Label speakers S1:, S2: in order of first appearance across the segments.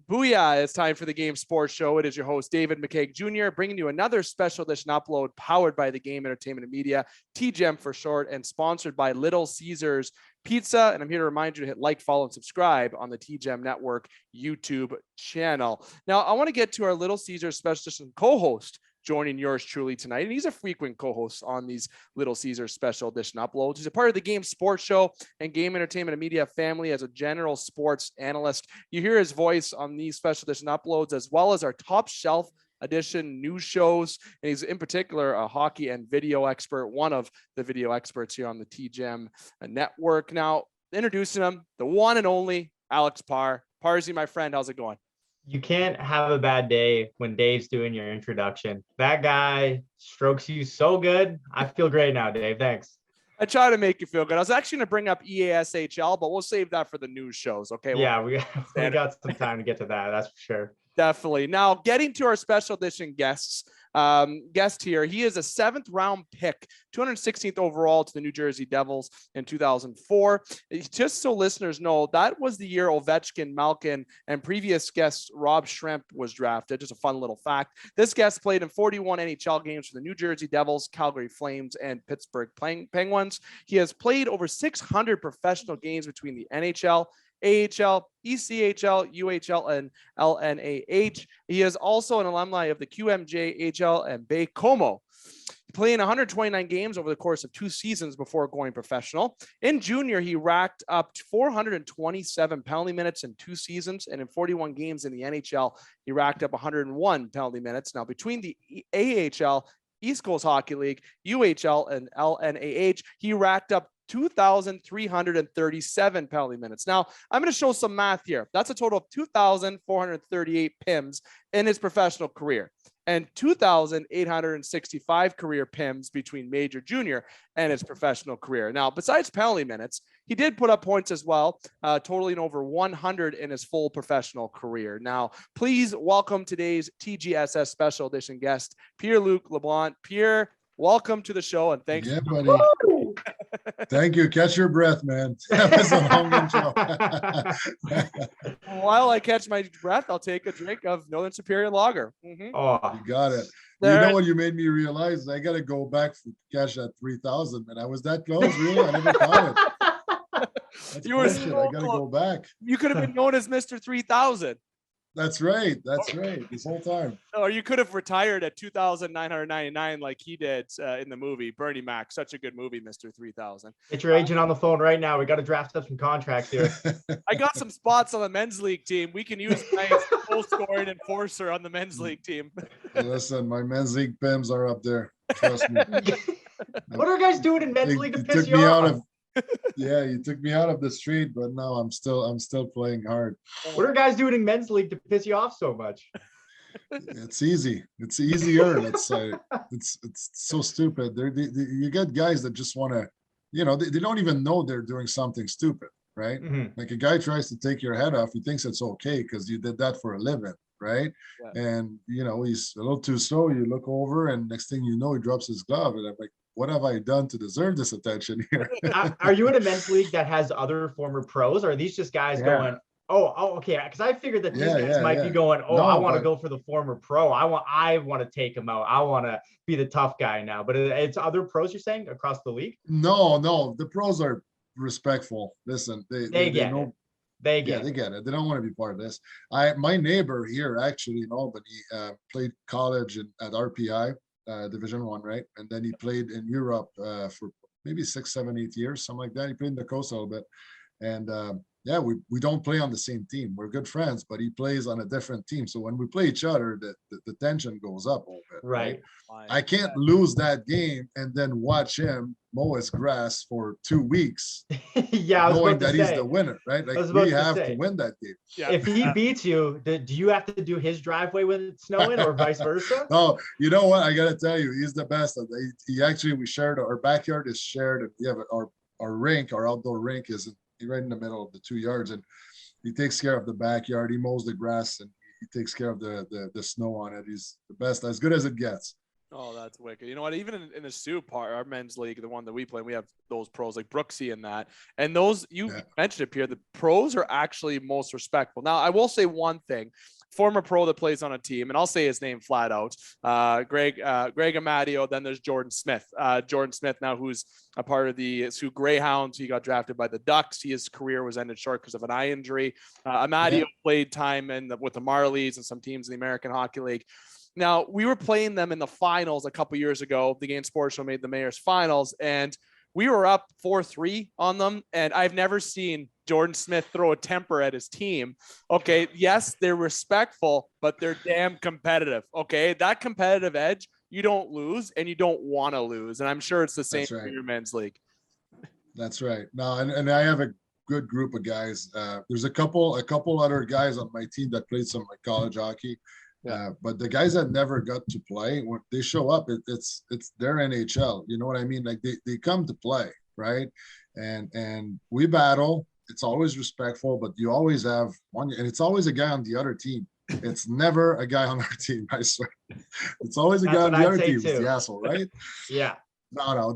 S1: Booyah, it's time for the Game Sports Show. It is your host, David McKeag Jr., bringing you another special edition upload powered by the Game Entertainment and Media, TGM for short, and sponsored by Little Caesars Pizza. And I'm here to remind you to hit like, follow, and subscribe on the TGM Network YouTube channel. Now, I want to get to our Little Caesars special edition co-host, joining yours truly tonight. And he's a frequent co-host on these Little Caesars Special Edition uploads. He's a part of the Game Sports Show and Game Entertainment and Media family as a general sports analyst. You hear his voice on these Special Edition uploads, as well as our Top Shelf Edition news shows. And he's in particular a hockey and video expert, one of the video experts here on the TGM network. Now, introducing him, the one and only Alex Parr. Parzy, my friend, how's it going?
S2: You can't have a bad day when Dave's doing your introduction. That guy strokes you so good. I feel great now, Dave. Thanks.
S1: I try to make you feel good. I was actually going to bring up EASHL, but we'll save that for the news shows. Okay.
S2: Yeah, we got some time to get to that. That's for sure.
S1: Definitely. Now, getting to our special edition guest here. He is a 7th round pick, 216th overall to the New Jersey Devils in 2004. Just so listeners know, that was the year Ovechkin, Malkin, and previous guest Rob Schremp was drafted. Just a fun little fact. This guest played in 41 NHL games for the New Jersey Devils, Calgary Flames, and Pittsburgh Penguins. He has played over 600 professional games between the NHL, AHL, ECHL, UHL, and LNAH. He is also an alumni of the QMJHL and Bay Como, playing 129 games over the course of 2 seasons before going professional. In junior, he racked up 427 penalty minutes in 2 seasons, and in 41 games in the NHL, he racked up 101 penalty minutes. Now, between the AHL, East Coast Hockey League, UHL, and LNAH, he racked up 2,337 penalty minutes. Now, I'm going to show some math here. That's a total of 2,438 PIMs in his professional career and 2,865 career PIMs between major, junior, and his professional career. Now, besides penalty minutes, he did put up points as well, totaling over 100 in his full professional career. Now, please welcome today's TGSS Special Edition guest, Pierre Luc Leblond. Pierre, welcome to the show, and thanks.
S3: Yeah, buddy. Thank you. Catch your breath, man. That was a long intro.
S1: While I catch my breath, I'll take a drink of Northern Superior Lager. Mm-hmm.
S3: Oh, you got it. You know what you made me realize? I got to go back for catch that 3,000, and I was that close. Really, I never caught it.
S1: You were so
S3: I got to go back.
S1: You could have been known as Mr. 3000.
S3: That's right. That's right. This whole time.
S1: Or you could have retired at 2,999 like he did in the movie Bernie Mac. Such a good movie, Mr. 3000.
S2: Get your agent on the phone right now. We got to draft up some contracts here.
S1: I got some spots on the men's league team. We can use my goal scoring enforcer on the men's league team.
S3: Listen, my men's league PIMs are up there. Trust me.
S2: What are guys doing in men's league to piss you off?
S3: Yeah, you took me out of the street, but now I'm still playing hard.
S2: What are guys doing in men's league to piss you off so much?
S3: It's easy. It's easier. It's so stupid. You get guys that just want to, they don't even know they're doing something stupid, right? Mm-hmm. Like a guy tries to take your head off. He thinks it's okay because you did that for a living, right? Yeah. And he's a little too slow. You look over, and next thing you know, he drops his glove, and I'm like, what have I done to deserve this attention here?
S2: Are you in a men's league that has other former pros, or are these just guys going, oh, okay? Because I figured that these guys might be going, no, I want to go for the former pro. I want to take him out. I want to be the tough guy now. But it's other pros you're saying across the league?
S3: No, the pros are respectful. Listen, they get it. They get it. They don't want to be part of this. My neighbor here actually in Albany played college at RPI. Division 1, right? And then he played in Europe for maybe 6, 7, 8 years, something like that. He played in the coast a little bit. And we don't play on the same team. We're good friends, but he plays on a different team. So when we play each other, the tension goes up a little bit.
S2: Right.
S3: I can't lose that game and then watch him mow his grass for 2 weeks. Knowing that he's the winner, right? Like we have to win that game.
S2: Yeah. If he beats you, do you have to do his driveway when it's snowing or vice versa?
S3: Oh, you know what? I got to tell you, he's the best. He actually, we shared, our backyard is shared. And we have our rink, our outdoor rink is right in the middle of the 2 yards, and he takes care of the backyard. He mows the grass and he takes care of the snow on it. He's the best, as good as it gets.
S1: Oh, that's wicked. You know what? Even in the Sioux part, our men's league, the one that we play, we have those pros like Brooksy and that. And those, you mentioned it, Pierre, the pros are actually most respectful. Now, I will say one thing. Former pro that plays on a team, and I'll say his name flat out, Greg Amadio. Then there's Jordan Smith. Jordan Smith now, who's a part of the Sioux Greyhounds. He got drafted by the Ducks. His career was ended short because of an eye injury. Amadio played time with the Marlies and some teams in the American Hockey League. Now, we were playing them in the finals a couple years ago. The Game Sports Show made the Mayor's finals, and we were up 4-3 on them. And I've never seen Jordan Smith throw a temper at his team. Okay, yes, they're respectful, but they're damn competitive. Okay, that competitive edge, you don't lose, and you don't want to lose. And I'm sure it's the same for your men's league.
S3: That's right. No, and I have a good group of guys. There's a couple other guys on my team that played some like college hockey. But the guys that never got to play, when they show up, it's their NHL. You know what I mean? Like they come to play, right? And we battle. It's always respectful, but you always have one, and it's always a guy on the other team. It's never a guy on our team, I swear. It's always a guy on the other team. It's the asshole, right?
S2: Yeah.
S3: No,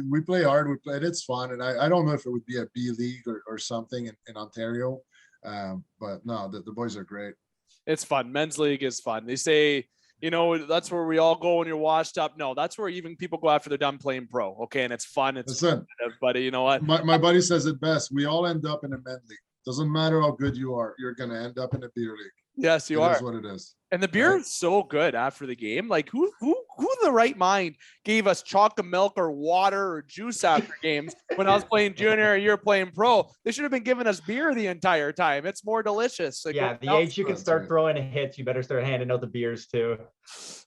S3: we play hard. We play, it's fun. And I don't know if it would be a B league or something in Ontario. But no, the boys are great.
S1: It's fun. Men's league is fun. They say, that's where we all go when you're washed up. No, that's where even people go after they're done playing pro. Okay. And it's fun. It's fun. But you know what?
S3: My buddy says it best. We all end up in a men's league. Doesn't matter how good you are. You're going to end up in a beer league.
S1: Yes, you are.
S3: That's what it is.
S1: And the beer is so good after the game. Like who in the right mind gave us chocolate milk or water or juice after games when I was playing junior and you're playing pro? They should have been giving us beer the entire time. It's more delicious. Like,
S2: the age you can start throwing hits, you better start handing out the beers too.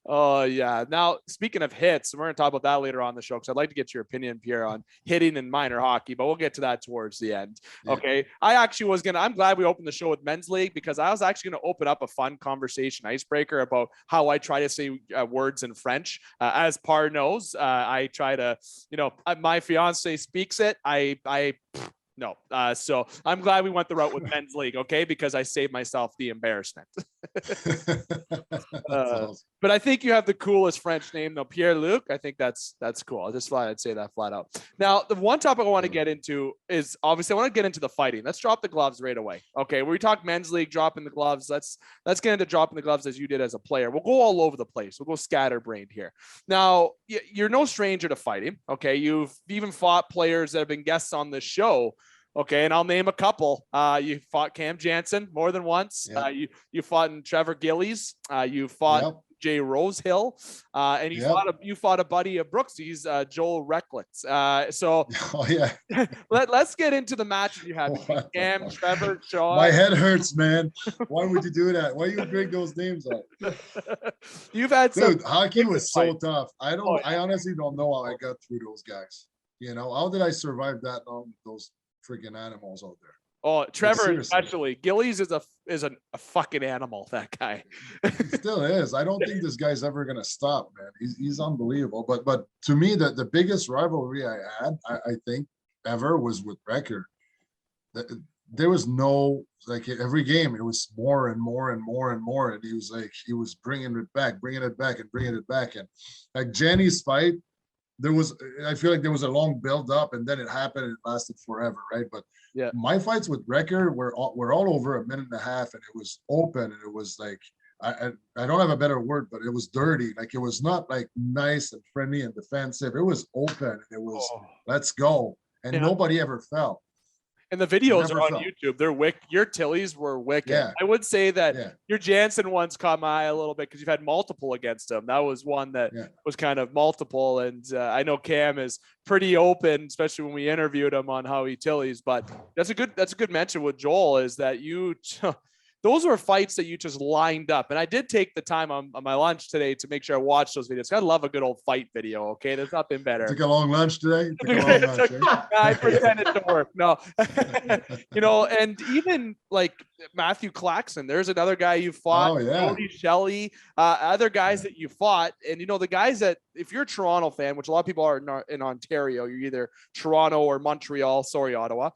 S1: Oh, yeah. Now, speaking of hits, we're going to talk about that later on the show because I'd like to get your opinion, Pierre, on hitting in minor hockey, but we'll get to that towards the end. Yeah. Okay. I'm glad we opened the show with men's league because I was actually going to open up a fun conversation icebreaker about how I try to say words in French. As Par knows, I try to, my fiance speaks it. No. So I'm glad we went the route with men's league. Okay. Because I saved myself the embarrassment.
S3: Awesome.
S1: But I think you have the coolest French name though. Pierre Luc. I think that's cool. I just thought I'd say that flat out. Now, the one topic I want to get into is obviously I want to get into the fighting. Let's drop the gloves right away. Okay. When we talk men's league, dropping the gloves, let's get into dropping the gloves as you did as a player. We'll go all over the place. We'll go scatterbrained here. Now, you're no stranger to fighting. Okay. You've even fought players that have been guests on this show. Okay, and I'll name a couple. You fought Cam Jansen more than once. Yep. You fought in Trevor Gillies. You fought Jay Rosehill, and you fought a buddy of Brooksy's, Joel Recklitz. Let's get into the matches you had between Cam, Trevor, Sean.
S3: My head hurts, man. Why would you do that? Why you bring those names up?
S1: You've had
S3: hockey was so tough. I honestly don't know how I got through those guys. How did I survive that long with those freaking animals out there?
S1: Oh, Trevor especially. Gillies is a fucking animal, that guy.
S3: He still is. I don't think this guy's ever gonna stop, man. He's unbelievable. But to me, the biggest rivalry I had, I think, ever was with Record. There was no, like, every game it was more and more and more and more, and he was bringing it back, and like Jenny's fight. I feel like there was a long build up and then it happened and it lasted forever, right? But my fights with Record were all over a minute and a half, and it was open, and it was like, I don't have a better word, but it was dirty. Like, it was not like nice and friendly and defensive. It was open, and it was let's go, and nobody ever fell.
S1: And the videos are on YouTube. They're wicked. Your Tillies were wicked. Yeah. I would say that your Jansen ones caught my eye a little bit because you've had multiple against him. That was one that was kind of multiple. And I know Cam is pretty open, especially when we interviewed him on how he Tillies. But that's a good mention with Joel, is that those were fights that you just lined up. And I did take the time on my lunch today to make sure I watched those videos. I love a good old fight video. Okay. There's nothing better.
S3: Took a long lunch today.
S1: I pretended to work. No, and even like Matthew Clarkson, there's another guy you fought.
S3: Oh, yeah.
S1: Cody Shelley, other guys that you fought. And, the guys that, if you're a Toronto fan, which a lot of people are in Ontario, you're either Toronto or Montreal, sorry, Ottawa.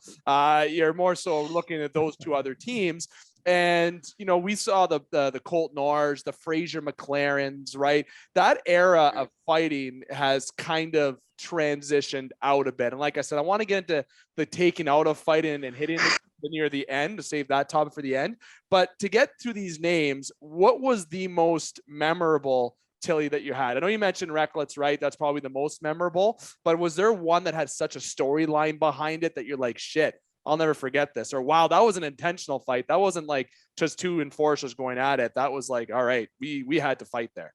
S1: You're more so looking at those two other teams. And, you know, we saw the Colt Nars, the Fraser McLarens, right? That era of fighting has kind of transitioned out a bit. And like I said, I want to get into the taking out of fighting and hitting near the end to save that topic for the end. But to get to these names, what was the most memorable Tilly that you had? I know you mentioned Recklets, right? That's probably the most memorable, but was there one that had such a storyline behind it that you're like, shit, I'll never forget this? Or, wow, that was an intentional fight. That wasn't like just two enforcers going at it. That was like, all right, we had to fight there.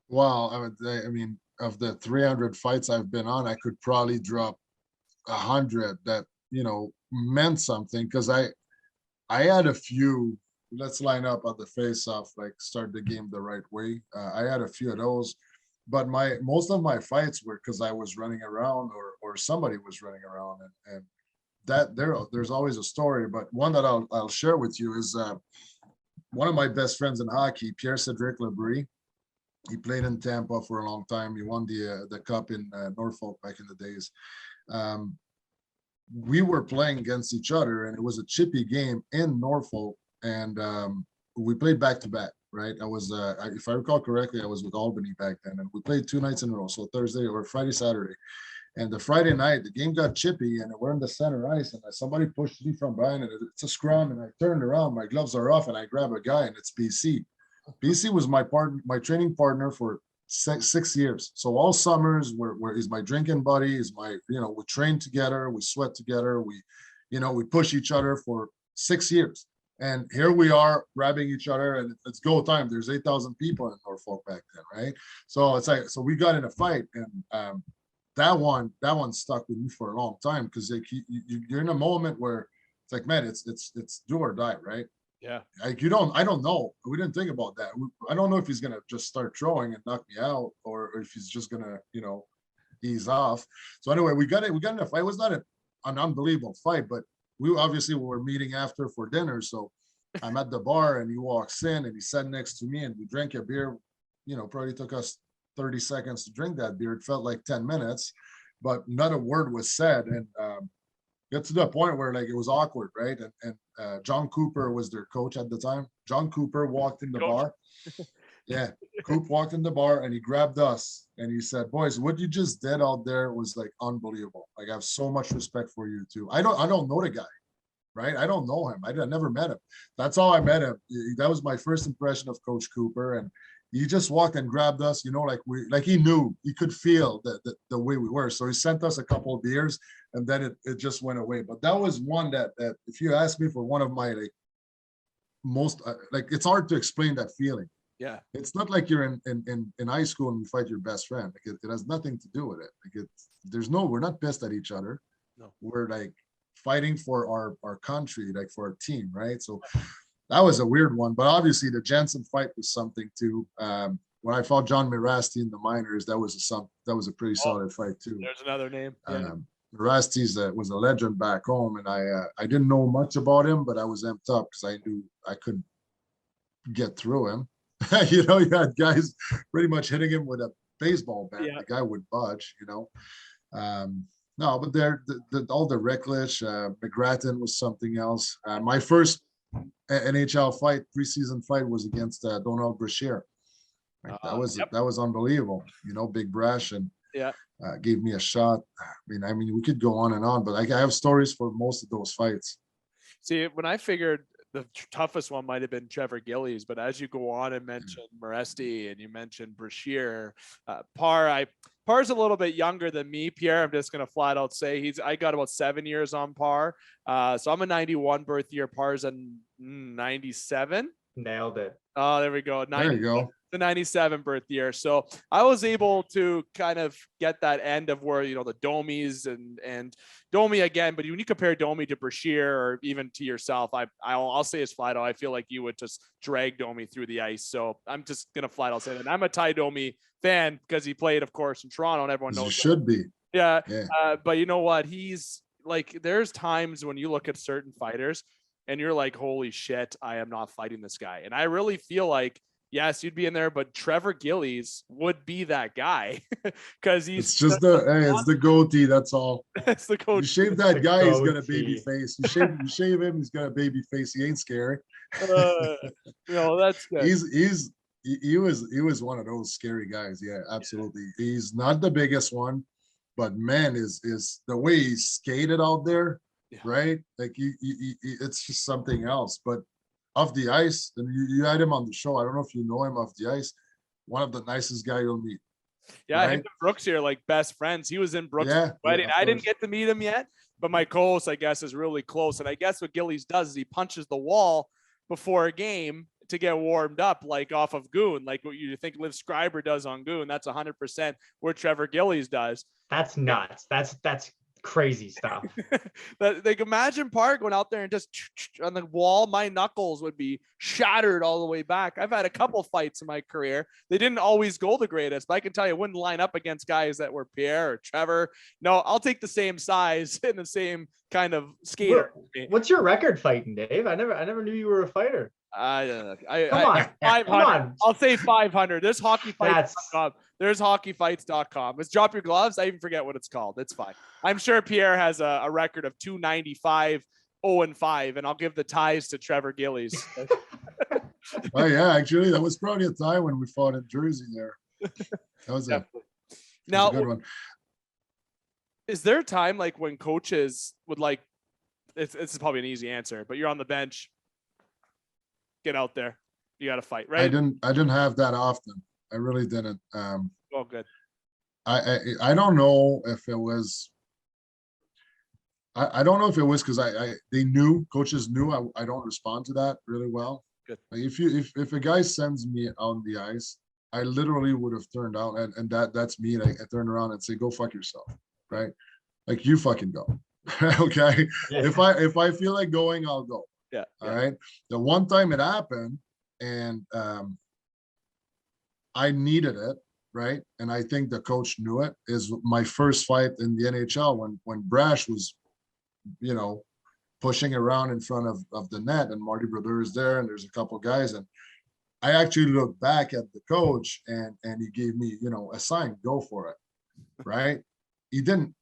S3: Well, I mean, of the 300 fights I've been on, I could probably drop 100 that, you know, meant something. Cause I had a few, let's line up on the face off, like start the game the right way. I had a few of those, but most of my fights were because I was running around or somebody was running around, and that there's always a story. But one that I'll share with you is one of my best friends in hockey, Pierre Luc. He played in Tampa for a long time. He won the cup in Norfolk back in the days. We were playing against each other, and it was a chippy game in Norfolk, and we played back to back. Right, I was, if I recall correctly, I was with Albany back then, and we played 2 nights in a row, so Thursday or Friday, Saturday. And the Friday night, the game got chippy, and we're in the center ice, and somebody pushed me from behind, and it's a scrum, and I turned around, my gloves are off, and I grab a guy, and it's BC. BC was my training partner for 6 years. So all summers, where he's my drinking buddy, is my, you know, we train together, we sweat together, we push each other for 6 years. And here we are grabbing each other, and it's go time. There's 8,000 people in Norfolk back then, right? So it's like, so we got in a fight, and that one stuck with me for a long time, because like you're in a moment where it's like, man, it's do or die, right?
S1: Yeah.
S3: Like I don't know. We didn't think about that. I don't know if he's gonna just start throwing and knock me out, or if he's just gonna, you know, ease off. So anyway, we got in a fight. It was not an unbelievable fight, but we obviously were meeting after for dinner. So I'm at the bar, and he walks in, and he sat next to me, and we drank a beer. You know, probably took us 30 seconds to drink that beer. It felt like 10 minutes, but not a word was said. And get to the point where like it was awkward, right? And John Cooper was their coach at the time. John Cooper walked in the bar. Yeah, Coop walked in the bar, and he grabbed us, and he said, "Boys, what you just did out there was like unbelievable. Like, I have so much respect for you too. I don't know the guy, right? I don't know him. I never met him. That's how I met him. That was my first impression of Coach Cooper, and he just walked and grabbed us, you know, like he knew, he could feel the way we were. So he sent us a couple of beers, and then it just went away. But that was one that if you ask me for one of my like most like, it's hard to explain that feeling.
S1: Yeah,
S3: it's not like you're in high school and you fight your best friend. Like it has nothing to do with it. Like we're not pissed at each other.
S1: No,
S3: we're like fighting for our country, like for our team, right? So that was a weird one, but obviously the Jensen fight was something too. When I fought John Mirasti in the minors, that was a pretty solid fight too.
S1: There's another name. Yeah.
S3: Mirasti was a legend back home, and I didn't know much about him, but I was amped up because I knew I couldn't get through him. You know, you had guys pretty much hitting him with a baseball bat. Yeah. The guy would budge, you know. No, but all the Reckless, McGrattan was something else. My first NHL fight, preseason fight, was against Donald Brashear. Right? That was unbelievable. You know, Big Brash, and gave me a shot. I mean, we could go on and on, but I have stories for most of those fights.
S1: See, when I figured the toughest one might have been Trevor Gillies, but as you go on and mention Mirasti and you mentioned Brashear, Par's a little bit younger than me, Pierre. I'm just going to flat out say I got about 7 years on Par. So I'm a 91 birth year. Par's a 97.
S2: Nailed it.
S1: Oh, there we go.
S3: There you go.
S1: The 97 birth year. So I was able to kind of get that end of where, you know, the Domies and Domi again, but when you compare Domi to Brashear or even to yourself, I'll say it's flat out. I feel like you would just drag Domi through the ice. So I'm just going to flat out say that. I'm a Ty Domi fan because he played, of course, in Toronto, and everyone knows
S3: you should be.
S1: Yeah. But you know what? He's like, there's times when you look at certain fighters and you're like, holy shit, I am not fighting this guy. And I really feel like yes, you'd be in there, but Trevor Gillies would be that guy because
S3: it's the goatee. That's all.
S1: It's the goatee.
S3: You shave that guy, he's got a baby face. You shave him, he's got a baby face. He ain't scary.
S1: That's good.
S3: He was one of those scary guys. Yeah, absolutely. He's not the biggest one, but man, is the way he skated out there, right? Like it's just something else. But off the ice, and you had him on the show. I don't know if you know him off the ice. One of the nicest guy you'll meet.
S1: Yeah, right? Him and Brooks here, like best friends. He was in Brooks' wedding. I didn't get to meet him yet, but my co-host, I guess, is really close. And I guess what Gillies does is he punches the wall before a game to get warmed up, like off of Goon, like what you think Liv Schreiber does on Goon. That's 100% where Trevor Gillies does.
S2: That's nuts. That's crazy stuff.
S1: Like imagine Park going out there and just on the wall, my knuckles would be shattered all the way back. I've had a couple fights in my career. They didn't always go the greatest, but I can tell you, I wouldn't line up against guys that were Pierre or Trevor. No, I'll take the same size and the same kind of skater.
S2: What's your record fighting, Dave? I never knew you were a fighter.
S1: Come
S2: on.
S1: 500. I'll say 500. There's hockeyfights.com. There's hockeyfights.com. Let's drop your gloves. I even forget what it's called. It's fine. I'm sure Pierre has a record of 295, 0-5, and I'll give the ties to Trevor Gillies.
S3: Oh yeah, actually, that was probably a time when we fought in Jersey there. That was a good one.
S1: Is there a time like when coaches would like? It's probably an easy answer, but you're on the bench. Get out there. You got to fight, right?
S3: I didn't have that often. I really didn't.
S1: Oh, good.
S3: I don't know if it was. I don't know if it was because coaches knew I don't respond to that really well.
S1: Good.
S3: Like if a guy sends me on the ice, I literally would have turned out, and that's me. I turn around and say, "Go fuck yourself," right? Like you fucking go. Okay. Yeah. If I feel like going, I'll go.
S1: Yeah.
S3: All right. The one time it happened, and I needed it, right? And I think the coach knew it. Is my first fight in the NHL when Brash was, pushing around in front of the net, and Marty Brodeur is there, and there's a couple of guys, and I actually looked back at the coach, and he gave me, a sign, go for it, right? He didn't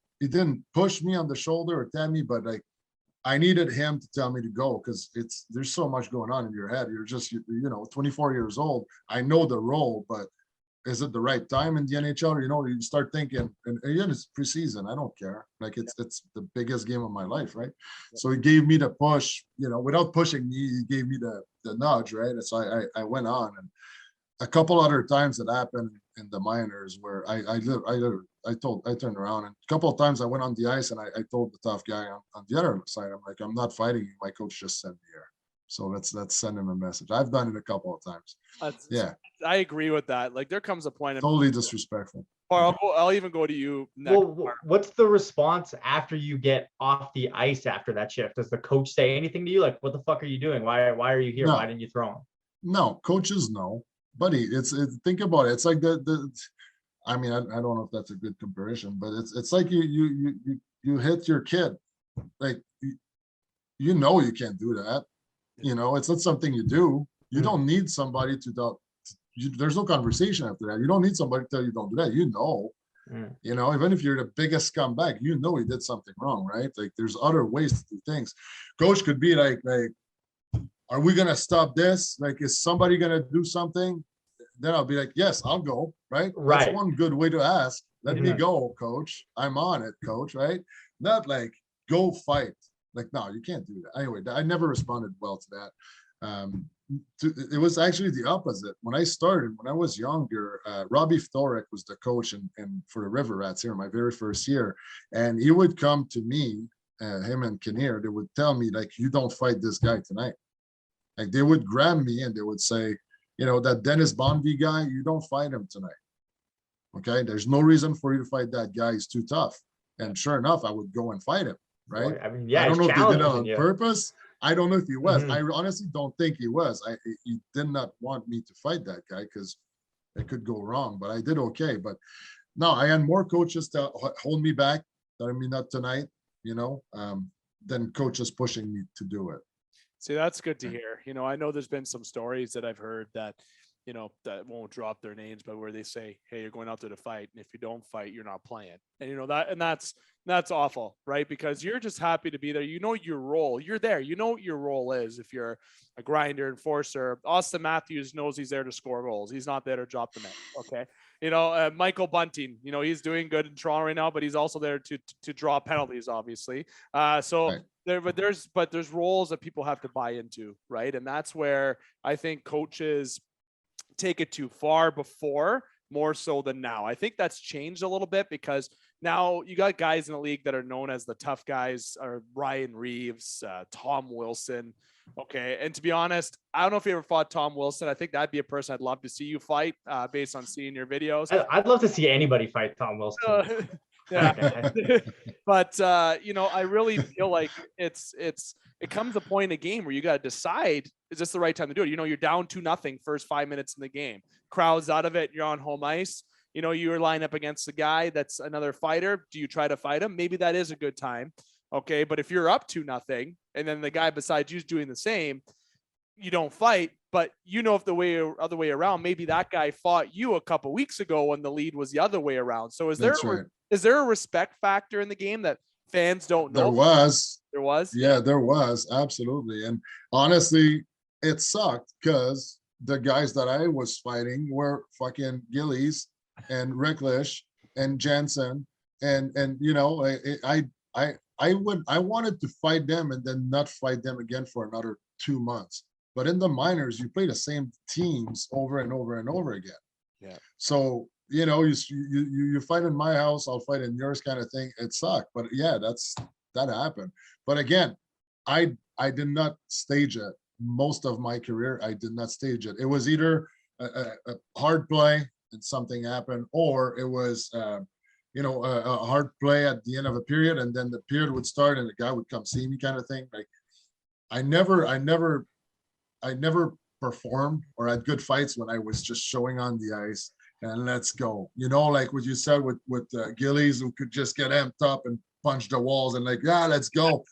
S3: push me on the shoulder or tap me, but like, I needed him to tell me to go because there's so much going on in your head. You're just 24 years old. I know the role, but is it the right time in the NHL? You start thinking, and again, it's preseason. I don't care. Like it's the biggest game of my life, right? So he gave me the push, without pushing me, he gave me the nudge, right? And so I went on, and a couple other times it happened in the minors where I turned around, and a couple of times I went on the ice and I told the tough guy on the other side, I'm like, I'm not fighting you. My coach just sent me here. So let's send him a message. I've done it a couple of times.
S1: I agree with that. Like there comes a point.
S3: Totally disrespectful.
S1: Or I'll even go to you next.
S2: Well, what's the response after you get off the ice after that shift? Does the coach say anything to you? Like, what the fuck are you doing? Why are you here? No. Why didn't you throw him?
S3: No, coaches know. Buddy, it's think about it. It's like I mean, I don't know if that's a good comparison, but it's like you hit your kid. Like you can't do that. It's not something you do. You don't need somebody to there's no conversation after that. You don't need somebody to tell you don't do that. Even if you're the biggest scumbag, he did something wrong, right? Like there's other ways to do things. Coach could be like, are we gonna stop this? Like, is somebody gonna do something? Then I'll be like, yes, I'll go, right? That's one good way to ask. Let me go, coach. I'm on it, coach, right? Not like, go fight. Like, no, you can't do that. Anyway, I never responded well to that. It was actually the opposite. When I started, when I was younger, Robbie Ftorek was the coach for the River Rats here, my very first year. And he would come to me, him and Kinnear, they would tell me, like, you don't fight this guy tonight. Like, they would grab me and they would say, that Dennis Bonvie guy, you don't fight him tonight. Okay, there's no reason for you to fight that guy. He's too tough. And sure enough, I would go and fight him, right?
S2: I mean, yeah,
S3: I don't know if he did it on purpose. I don't know if he was.
S2: Mm-hmm.
S3: I honestly don't think he was. He did not want me to fight that guy because it could go wrong, but I did okay. But no, I had more coaches to hold me back, telling me not tonight, than coaches pushing me to do it.
S1: See, that's good to hear. I know there's been some stories that I've heard that, that won't drop their names, but where they say, hey, you're going out there to fight. And if you don't fight, you're not playing. And that's awful, right? Because you're just happy to be there. You know your role. You're there. You know what your role is. If you're a grinder, enforcer, Austin Matthews knows he's there to score goals. He's not there to drop the net. Okay. Michael Bunting, he's doing good in Toronto right now, but he's also there to draw penalties, obviously. Right. There's roles that people have to buy into, right? And that's where I think coaches take it too far before, more so than now. I think that's changed a little bit because now you got guys in the league that are known as the tough guys, or Ryan Reeves, Tom Wilson. Okay. And to be honest, I don't know if you ever fought Tom Wilson. I think that'd be a person I'd love to see you fight based on seeing your videos.
S2: I'd love to see anybody fight Tom Wilson.
S1: Yeah. But, I really feel like it comes a point in a game where you got to decide, is this the right time to do it? You're down 2-0 first 5 minutes in the game, crowd's out of it. You're on home ice. You're lined up against a guy that's another fighter. Do you try to fight him? Maybe that is a good time. Okay. But if you're up 2-0 and then the guy beside you is doing the same, you don't fight. But if the other way around, maybe that guy fought you a couple weeks ago when the lead was the other way around. So is there a respect factor in the game that fans don't know?
S3: There was. Yeah, there was. Absolutely. And honestly, it sucked because the guys that I was fighting were fucking Gillies and Ricklish and Jensen. And I wanted to fight them and then not fight them again for another 2 months. But in the minors, you play the same teams over and over and over again.
S1: Yeah.
S3: So, you fight in my house, I'll fight in yours, kind of thing. It sucked, but yeah, that happened. But again, I did not stage it. Most of my career, I did not stage it. It was either a hard play and something happened, or it was a hard play at the end of a period, and then the period would start and the guy would come see me, kind of thing. Like I never performed or had good fights when I was just showing on the ice and let's go. Like what you said with Gillies, who could just get amped up and punch the walls and like, yeah, let's go.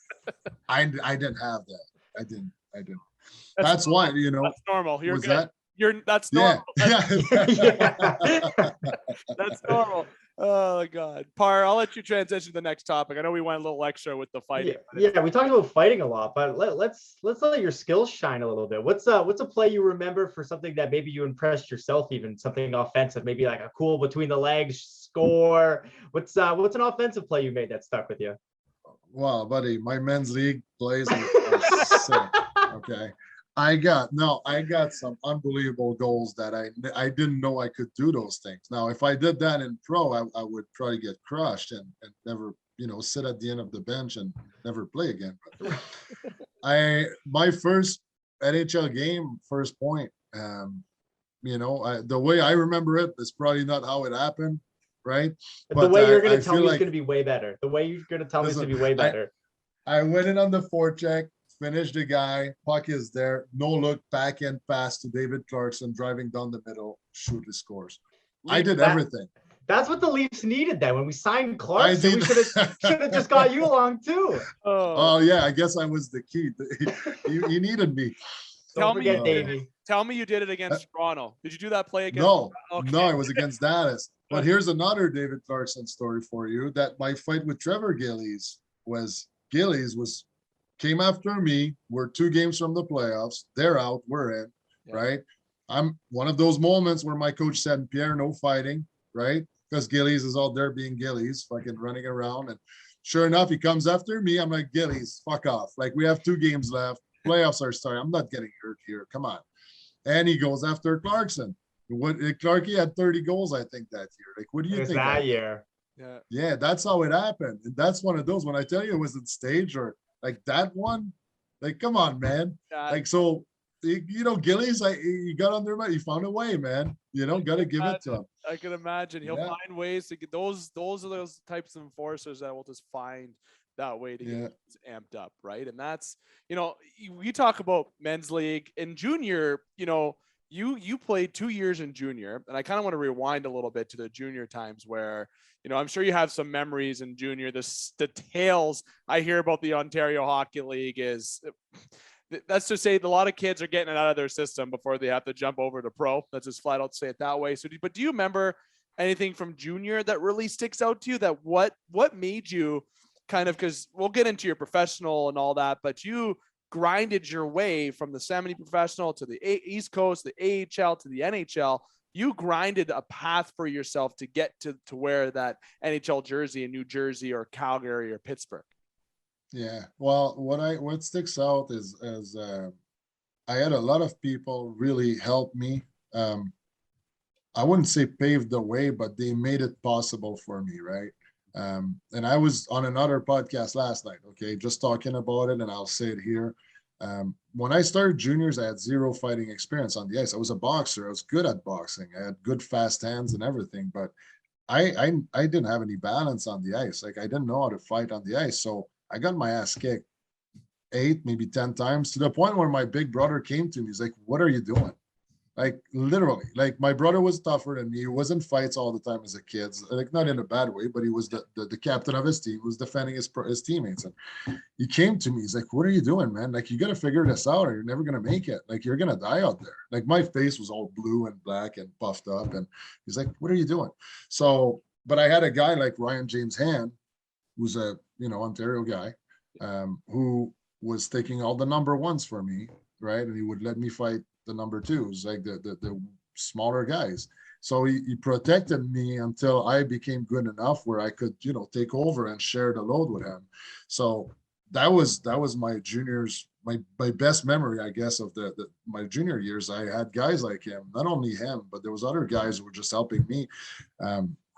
S3: I didn't have that. I didn't. That's why,
S1: That's normal. You're good. That's
S3: normal.
S1: Yeah. That's normal. Oh God, Par, I'll let you transition to the next topic. I know we went a little extra with the fighting.
S2: Yeah, we talked about fighting a lot, but let's let your skills shine a little bit. What's a play you remember for something that maybe you impressed yourself, even something offensive, maybe like a cool between the legs score? What's an offensive play you made that stuck with you?
S3: Wow, buddy, my men's league plays are sick. Okay. I got some unbelievable goals that I didn't know I could do those things. Now, if I did that in pro, I would probably get crushed and never, sit at the end of the bench and never play again. But my first NHL game, first point, the way I remember it is probably not how it happened, right?
S2: But the way you're going to tell me is going to be way better. The way you're going to tell me is going to be way better.
S3: I went in on the forecheck, finished the guy, puck is there, no look, backhand pass to David Clarkson, driving down the middle, shoot, he scores. I did everything.
S2: That's what the Leafs needed then. When we signed Clarkson, we should have just got you along too.
S3: Oh yeah, I guess I was the key. He needed me.
S1: Tell me you did it against Toronto. Did you do that play against?
S3: No, no, it was against Dallas. But here's another David Clarkson story for you. That my fight with Trevor Gillies came after me. We're 2 games from the playoffs. They're out. We're in. Yeah. Right. I'm one of those moments where my coach said, Pierre, no fighting. Right. Because Gillies is out there being Gillies, fucking running around. And sure enough, he comes after me. I'm like, Gillies, fuck off. Like, we have 2 games left. Playoffs are starting. I'm not getting hurt here. Come on. And he goes after Clarkson. Clarky had 30 goals, I think, that year. Like, what do you think?
S2: That year.
S3: Yeah, that's how it happened. And that's one of those, when I tell you it was in stage or like that one, like, come on, man. Like, so, Gillies, he got under my, he found a way, man. Got to give it to him.
S1: I can imagine he'll find ways to get those are those types of enforcers that will just find that way to get amped up, right? And that's, we talk about men's league and junior, you played 2 years in junior, and I kind of want to rewind a little bit to the junior times where, I'm sure you have some memories in junior. The tales I hear about the Ontario Hockey League is that's to say a lot of kids are getting it out of their system before they have to jump over to pro. That's just flat out to say it that way. So, but do you remember anything from junior that really sticks out to you? That what made you kind of, because we'll get into your professional and all that, but you grinded your way from the semi-professional to the East Coast, the AHL to the NHL. You grinded a path for yourself to get to wear that NHL jersey in New Jersey or Calgary or Pittsburgh.
S3: Yeah, well, what sticks out is I had a lot of people really help me. I wouldn't say paved the way, but they made it possible for me, right? And I was on another podcast last night, okay, just talking about it, and I'll say it here. When I started juniors, I had zero fighting experience on the ice. I was a boxer. I was good at boxing. I had good fast hands and everything, but I didn't have any balance on the ice. Like, I didn't know how to fight on the ice. So I got my ass kicked 8, maybe 10 times, to the point where my big brother came to me. He's like, "What are you doing?" Like, literally, like, my brother was tougher than me. He was in fights all the time as a kid, like, not in a bad way, but he was the captain of his team, was defending his teammates. And he came to me. He's like, "What are you doing, man? Like, you got to figure this out or you're never going to make it. Like, you're going to die out there." Like, my face was all blue and black and puffed up. And he's like, "What are you doing?" So, but I had a guy like Ryan James Hand, who's a, Ontario guy, who was taking all the number ones for me, right? And he would let me fight the number twos, like the smaller guys. So he protected me until I became good enough where I could, take over and share the load with him. So that was my juniors, my best memory, I guess, of my junior years. I had guys like him, not only him, but there was other guys who were just helping me.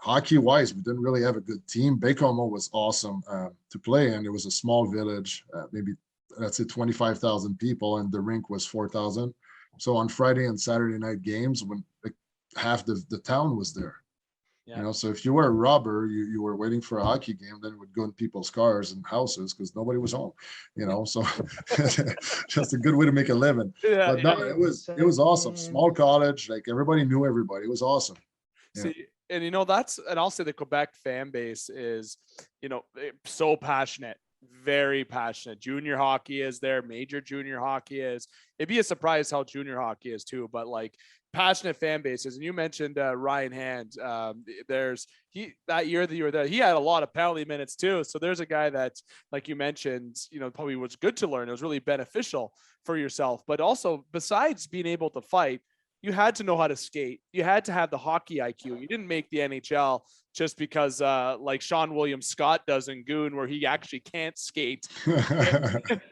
S3: Hockey wise, we didn't really have a good team. Baie-Comeau was awesome to play in. It was a small village, maybe let's say 25,000 people, and the rink was 4,000. So on Friday and Saturday night games, when like half the town was there, so if you were a robber, you were waiting for a hockey game, then it would go in people's cars and houses because nobody was home, so just a good way to make a living.
S1: Yeah,
S3: but no, it was awesome. Small college, like everybody knew everybody. It was awesome.
S1: Yeah. See, and and I'll say the Quebec fan base is, so passionate. Very passionate. Junior hockey is there, major junior hockey is. It'd be a surprise how junior hockey is too, but like passionate fan bases. And you mentioned Ryan Hand. That year that you were there, he had a lot of penalty minutes too. So there's a guy that, like you mentioned, probably was good to learn. It was really beneficial for yourself, but also besides being able to fight, you had to know how to skate. You had to have the hockey IQ. You didn't make the NHL just because like Sean William Scott does in Goon, where he actually can't skate.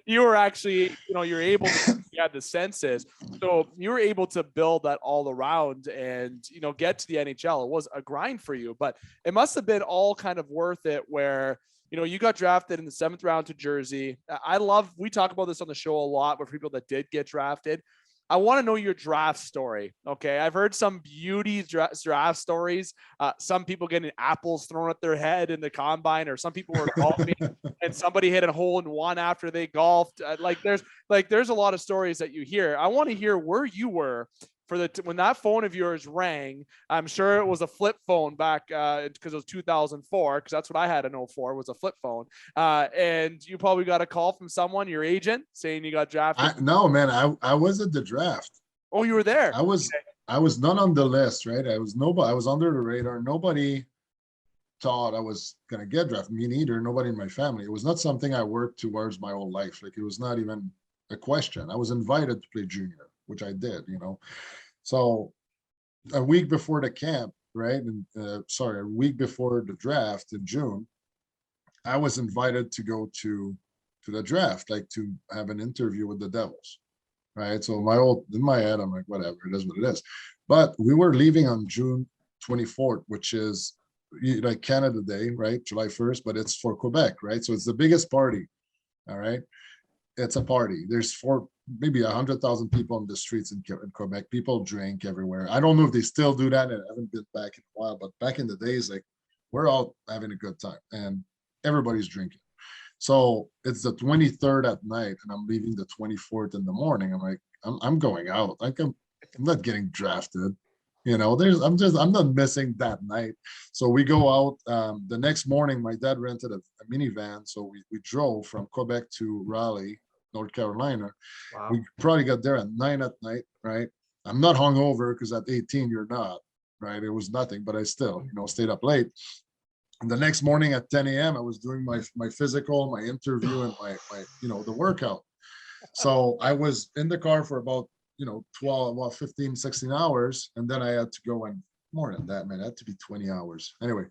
S1: You were actually, you're able to, you had the senses. So you were able to build that all around and, get to the NHL. It was a grind for you, but it must have been all kind of worth it where, you got drafted in the 7th round to Jersey. We talk about this on the show a lot with people that did get drafted. I want to know your draft story. Okay. I've heard some beauty draft stories. Some people getting apples thrown at their head in the combine, or some people were golfing and somebody hit a hole in one after they golfed. There's a lot of stories that you hear. I want to hear where you were for when that phone of yours rang. I'm sure it was a flip phone back because it was 2004, because that's what I had in 04 was a flip phone. And you probably got a call from someone, your agent, saying you got drafted.
S3: No, man, I was at the draft.
S1: Oh, you were there.
S3: I was not on the list, right? I was under the radar. Nobody thought I was gonna get drafted. Me neither. Nobody in my family. It was not something I worked towards my whole life. Like, it was not even a question. I was invited to play junior, which I did, So a week before the camp, right? And a week before the draft in June, I was invited to go to the draft, like to have an interview with the Devils, right? So in my head, I'm like, whatever, it is what it is. But we were leaving on June 24th, which is like Canada Day, right? July 1st, but it's for Quebec, right? So it's the biggest party, all right? It's a party. There's maybe 100,000 people in the streets in Quebec. People drink everywhere. I don't know if they still do that. I haven't been back in a while, but back in the days, like, we're all having a good time and everybody's drinking. So it's the 23rd at night and I'm leaving the 24th in the morning. I'm like, I'm going out. Like, I'm not getting drafted. I'm not missing that night. So we go out. The next morning, my dad rented a minivan. So we drove from Quebec to Raleigh. North Carolina.
S2: Wow.
S3: We probably got there at 9 at night, right? I'm not hungover because at 18 you're not, right? It was nothing, but I still, stayed up late. And the next morning at 10 a.m. I was doing my physical, my interview, and my the workout. So I was in the car for about 15, 16 hours, and then I had to go, and more than that, man, it had to be 20 hours anyway.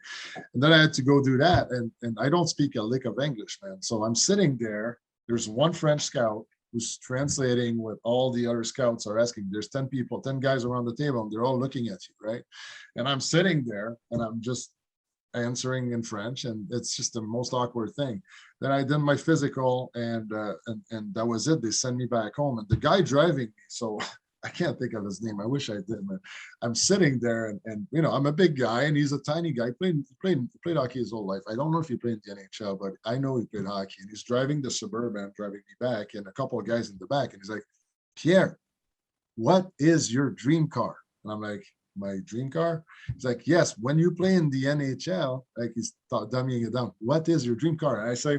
S3: And then I had to go do that, and I don't speak a lick of English, man. So I'm sitting there. There's one French scout who's translating what all the other scouts are asking. There's 10 people, 10 guys around the table, and they're all looking at you, right? And I'm sitting there, and I'm just answering in French, and it's just the most awkward thing. Then I did my physical, and that was it. They sent me back home, and the guy driving me, so I can't think of his name. I wish I did, man. I'm sitting there, and I'm a big guy, and he's a tiny guy. Played hockey his whole life. I don't know if he played in the NHL, but I know he played hockey. And he's driving the Suburban, driving me back, and a couple of guys in the back, and he's like, "Pierre, what is your dream car?" And I'm like, "My dream car?" He's like, "Yes, when you play in the NHL," like he's dumbing it down. "What is your dream car?" And I say,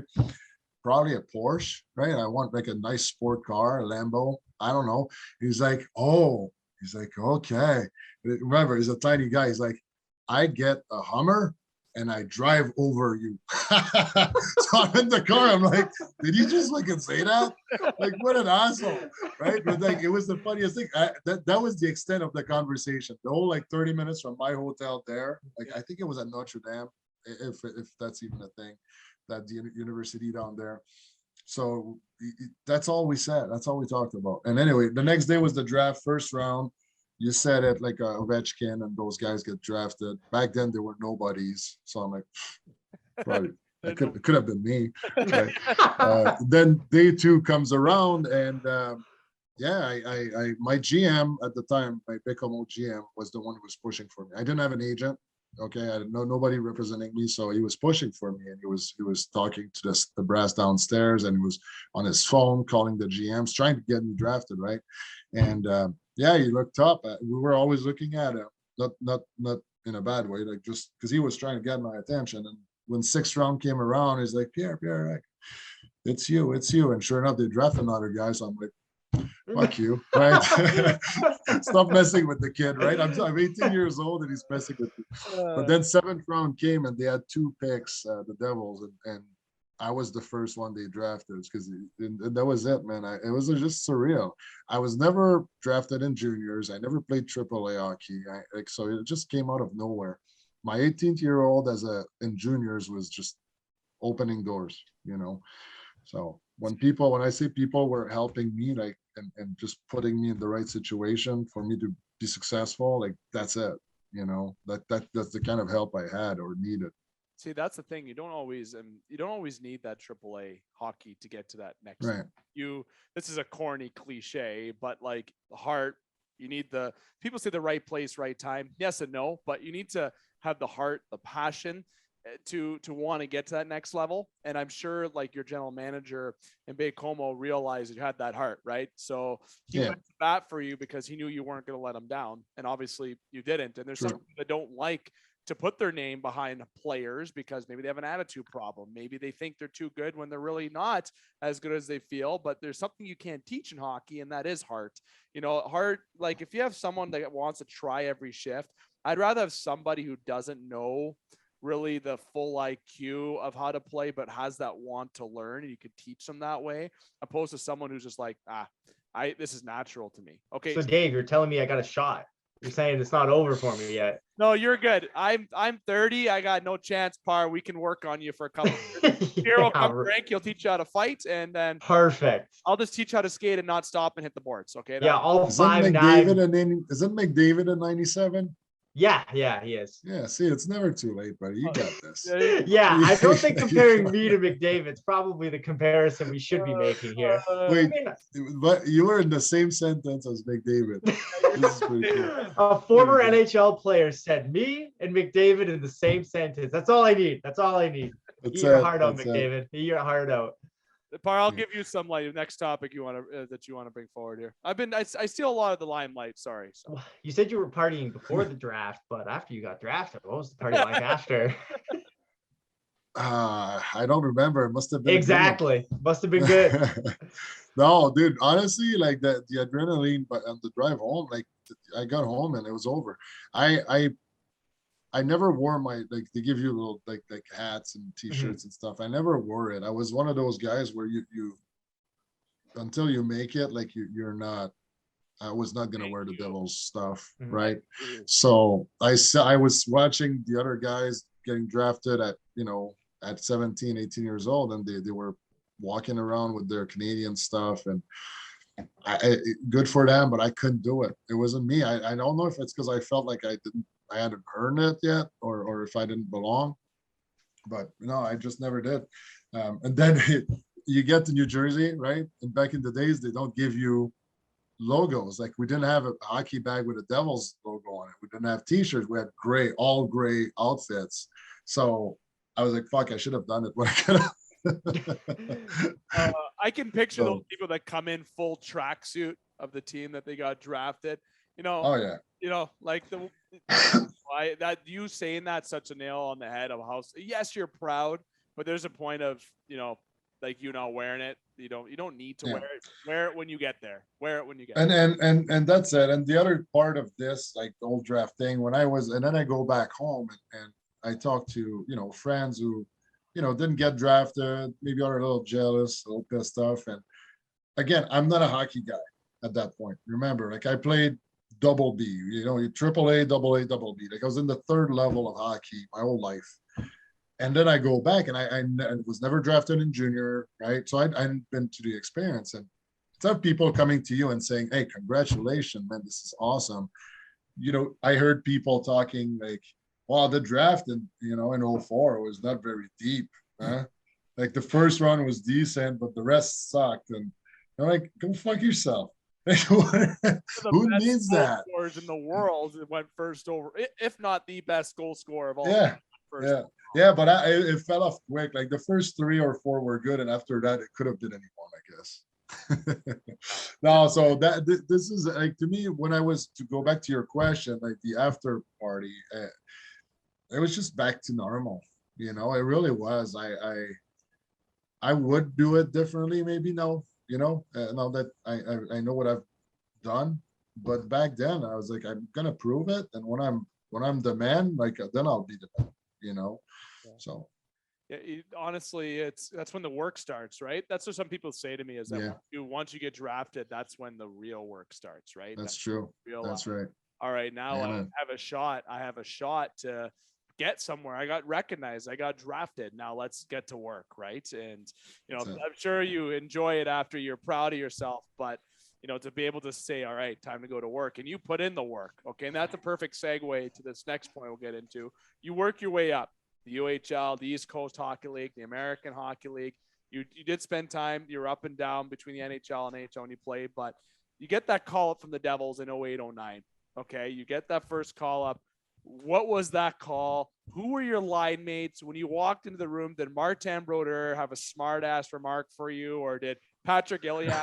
S3: "Probably a Porsche, right? I want like a nice sport car, a Lambo. I don't know." He's like, "Oh," he's like, "Okay." Remember, he's a tiny guy. He's like, "I get a Hummer and I drive over you." So I'm in the car. I'm like, did he just fucking say that? Like, what an asshole, right? But like, it was the funniest thing. That was the extent of the conversation. The whole 30 minutes from my hotel there. Like, I think it was at Notre Dame, if that's even a thing, that the university down there. So that's all we said. That's all we talked about. And anyway, the next day was the draft, first round. You said it, like Ovechkin and those guys get drafted. Back then, there were nobodies. So I'm like, probably it could have been me. Right? Then day 2 comes around, and my GM at the time, my Bécomo GM, was the one who was pushing for me. I didn't have an agent. Okay, I didn't know nobody representing me, so he was pushing for me, and he was talking to the brass downstairs, and he was on his phone calling the GMs, trying to get me drafted, right? And he looked up. We were always looking at him, not in a bad way, like just because he was trying to get my attention. And when 6th round came around, he's like, Pierre, like, it's you. And sure enough, they drafted another guy. So I'm like, fuck you, right? Stop messing with the kid, right? I'm 18 years old and he's messing with me. But then 7th round came and they had 2 picks, the Devils, and I was the first one they drafted, because that was it, man. It was just surreal. I was never drafted in juniors. I never played AAA hockey. So it just came out of nowhere. My 18-year-old in juniors was just opening doors, So when I say people were helping me, like, and just putting me in the right situation for me to be successful, like, that's it. That's the kind of help I had or needed.
S1: See, that's the thing. You don't always need that AAA hockey to get to that next.
S3: Right.
S1: This is a corny cliche, but like the heart, you need people say the right place, right time. Yes and no, but you need to have the heart, the passion to want to get to that next level. And I'm sure like your general manager in Bécomo realized you had that heart, right? So he went to bat for you because he knew you weren't going to let him down. And obviously you didn't. And there's some people that don't like to put their name behind players because maybe they have an attitude problem. Maybe they think they're too good when they're really not as good as they feel, but there's something you can't teach in hockey, and that is heart. Heart, like if you have someone that wants to try every shift, I'd rather have somebody who doesn't know really the full IQ of how to play, but has that want to learn, and you could teach them that way, opposed to someone who's just like, this is natural to me. Okay.
S2: So Dave, you're telling me I got a shot. You're saying it's not over for me yet.
S1: No, you're good. I'm 30. I got no chance, Par. We can work on you for a couple of years. Here will come drink. He'll teach you how to fight, and then
S2: perfect.
S1: I'll just teach you how to skate and not stop and hit the boards. Okay.
S2: All 5'9".
S3: Isn't McDavid in 97?
S2: Yeah, he is.
S3: Yeah, see, it's never too late, buddy. You got this.
S2: Yeah, I don't think comparing me to McDavid's probably the comparison we should be making here.
S3: Wait, but you were in the same sentence as McDavid. This is pretty cool.
S2: A former NHL player said me and McDavid in the same sentence. That's all I need. Eat your heart out, McDavid. Eat your heart out.
S1: Par, I'll give you some next topic that you want to bring forward here. I steal a lot of the limelight. Sorry. So.
S2: You said you were partying before the draft, but after you got drafted, what was the party like after?
S3: I don't remember. It must have been
S2: exactly. Must have been good.
S3: No, dude. Honestly, like the adrenaline, but on the drive home, like I got home and it was over. I never wore my like they give you little like hats and t-shirts and stuff. I never wore it. I was one of those guys where you until you make it, like you're not. I was not gonna wear the Devils stuff, right? So I was watching the other guys getting drafted at at 17, 18 years old, and they were walking around with their Canadian stuff, and good for them, but I couldn't do it. It wasn't me. I don't know if it's because I felt like I hadn't earned it yet, or if I didn't belong, but no, I just never did. And then you get to New Jersey, right? And back in the days, they don't give you logos. Like we didn't have a hockey bag with a Devils logo on it. We didn't have t-shirts. We had all gray outfits. So I was like, fuck, I should have done it when I could have.
S1: I can picture those people that come in full tracksuit of the team that they got drafted.
S3: Oh yeah.
S1: Like that you saying that's such a nail on the head of how. Yes, you're proud, but there's a point of like you not wearing it. You don't need to wear it. Wear it when you get there. Wear it when you get there.
S3: And that's it. And the other part of this, like the old draft thing, and then I go back home and I talk to friends who didn't get drafted, maybe are a little jealous, a little pissed off. And again, I'm not a hockey guy at that point. Remember, like I played double B, triple A, double A, double B. Like I was in the third level of hockey my whole life. And then I go back and I was never drafted in junior, right? So I hadn't been to the experience. And to have people coming to you and saying, hey, congratulations, man, this is awesome. I heard people talking like, well, the draft in 04 was not very deep. Huh? Like the first round was decent, but the rest sucked. And I'm like, go fuck yourself. Who needs that?
S1: Scores in the world went first over, if not the best goal scorer of all.
S3: Yeah, but it fell off quick. Like the first 3 or 4 were good, and after that, it could have been anyone, I guess. No, so this is like to me when I was to go back to your question, like the after party, it was just back to normal. It really was. I would do it differently, maybe now. Now that I know what I've done, but back then I was like, I'm gonna prove it, and when I'm the man, like then I'll be the man. So
S1: yeah, honestly, that's when the work starts, right? That's what some people say to me is that once you get drafted, that's when the real work starts, right?
S3: That's true. That's right.
S1: All right, now I have a shot. I have a shot to get somewhere. I got recognized. I got drafted. Now let's get to work, right? And I'm sure you enjoy it after you're proud of yourself, but to be able to say, all right, time to go to work, and you put in the work. Okay. And that's a perfect segue to this next point we'll get into. You work your way up the UHL, the East Coast Hockey League, the American Hockey League. You did spend time, you're up and down between the NHL and NHL when you played, but you get that call up from the Devils in 08-09. Okay. You get that first call up. What was that call? Who were your line mates? When you walked into the room, did Martin Brodeur have a smart ass remark for you, or did Patrick Gillies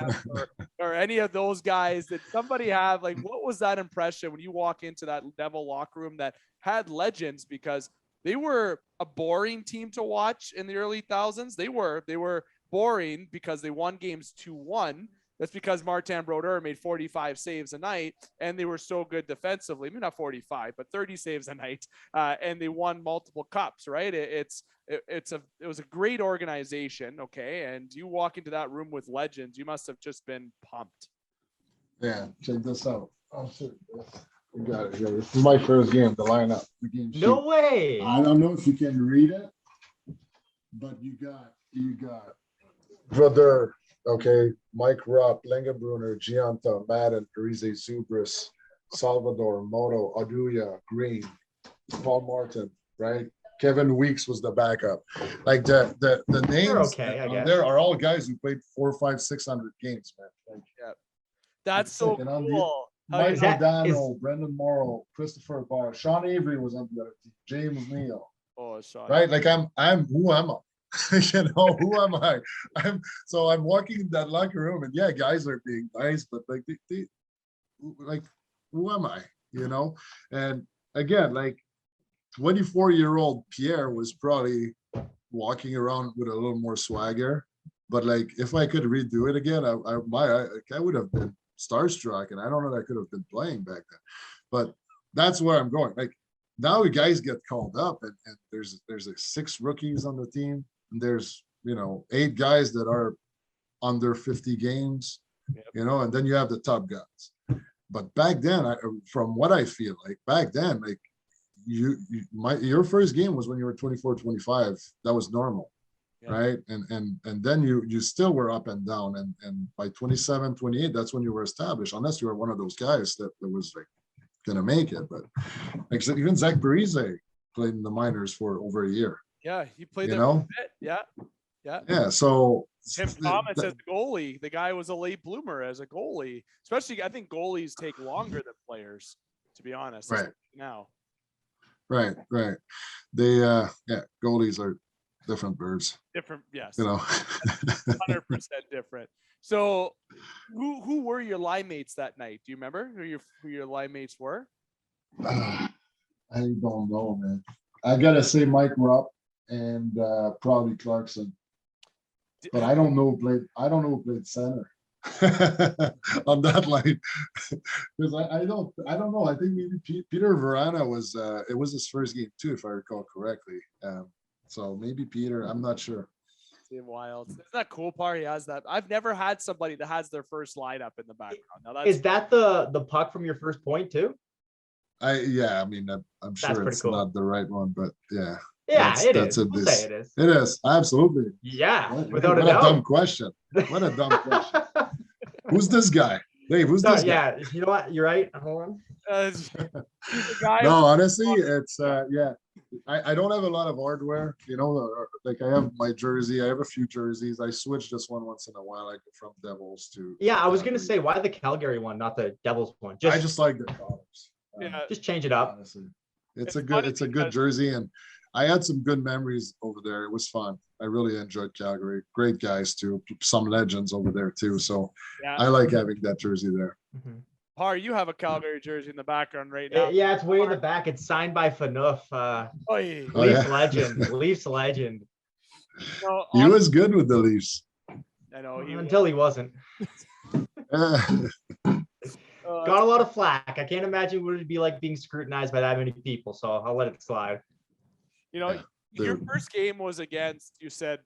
S1: or any of those guys? Did somebody have, like, what was that impression when you walk into that Devil locker room that had legends? Because they were a boring team to watch in the early thousands. They were boring because they won games 2-1. That's because Martin Brodeur made 45 saves a night, and they were so good defensively. Maybe not 45, but 30 saves a night, and they won multiple cups. Right? It was a great organization. Okay, and you walk into that room with legends, you must have just been pumped.
S3: Yeah, check this out. Oh shit, we got it here. This is my first game. The lineup. The game sheet.
S2: No way.
S3: I don't know if you can read it, but you got Brodeur. Okay, Mike Rupp, Lengebrunner, Gianta, Madden, Parise Zubris, Salvador, Moto, Aduya, Green, Paul Martin, right? Kevin Weeks was the backup. Like the names there are all guys who played 400, 500, 600 games, man. Like,
S1: that's so cool.
S3: Mike O'Donnell, Brendan Morrow, Christopher Barr, Sean Avery was on the other team, James Neal.
S1: Oh, Sean.
S3: Right? Like I'm who am I? Who am I? I'm walking in that locker room, and guys are being nice, but like they like, who am I? And again, like 24-year-old Pierre was probably walking around with a little more swagger. But like, if I could redo it again, I would have been starstruck, and I don't know that I could have been playing back then. But that's where I'm going. Like, now the guys get called up, and there's like 6 rookies on the team, and there's 8 guys that are under 50 games, and then you have the top guys. But back then, from what I feel like back then, like your first game was when you were 24, 25. That was normal. Right. And then you still were up and down. And by 27, 28, that's when you were established, unless you were one of those guys that was like going to make it. But like even Zach Parise played in the minors for over a year.
S1: Yeah. He played there a bit. Yeah. Yeah.
S3: Yeah. So
S1: Tim Thomas as a goalie, the guy was a late bloomer as a goalie, especially I think goalies take longer than players, to be honest.
S3: Right.
S1: Now.
S3: Right. They, goalies are different birds.
S1: Different, yes.
S3: 100%
S1: different. So, who were your line mates that night? Do you remember who your line mates were?
S3: I don't know, man. I gotta say Mike Rupp and probably Clarkson, but I don't know who played center on that line because I don't know. I think maybe Peter Verana was it was his first game too, if I recall correctly. So maybe Peter, I'm not sure.
S1: Wild. Isn't that cool part? He has that. I've never had somebody that has their first lineup in the background. Now
S2: is that the puck from your first point too?
S3: I mean, I'm sure it's cool. Not the right one, but yeah.
S2: Yeah, it is. We'll say it is.
S3: It is, absolutely.
S2: Yeah,
S3: without a doubt. What a dumb question. What a dumb question. Who's this guy? Dave, who's this guy?
S2: Yeah, you know what? You're right. Hold on.
S3: No, honestly, it's I don't have a lot of hardware, like I have my jersey, I have a few jerseys. I switch this one once in a while, like from Devils to
S2: I was gonna say, why the Calgary one, not the Devils one?
S3: I just like the colors.
S2: Just change it up.
S3: Honestly. It's a good jersey, and I had some good memories over there. It was fun. I really enjoyed Calgary. Great guys too. Some legends over there too. So I like having that jersey there.
S2: Mm-hmm.
S1: Har, you have a Calgary jersey in the background right now.
S2: Yeah, it's way in the back. It's signed by Phaneuf. Leafs legend. Leafs legend.
S3: He was good with the Leafs.
S1: I know.
S2: Until he wasn't. Got a lot of flack. I can't imagine what it'd be like being scrutinized by that many people, so I'll let it slide.
S1: Your first game was against, you said,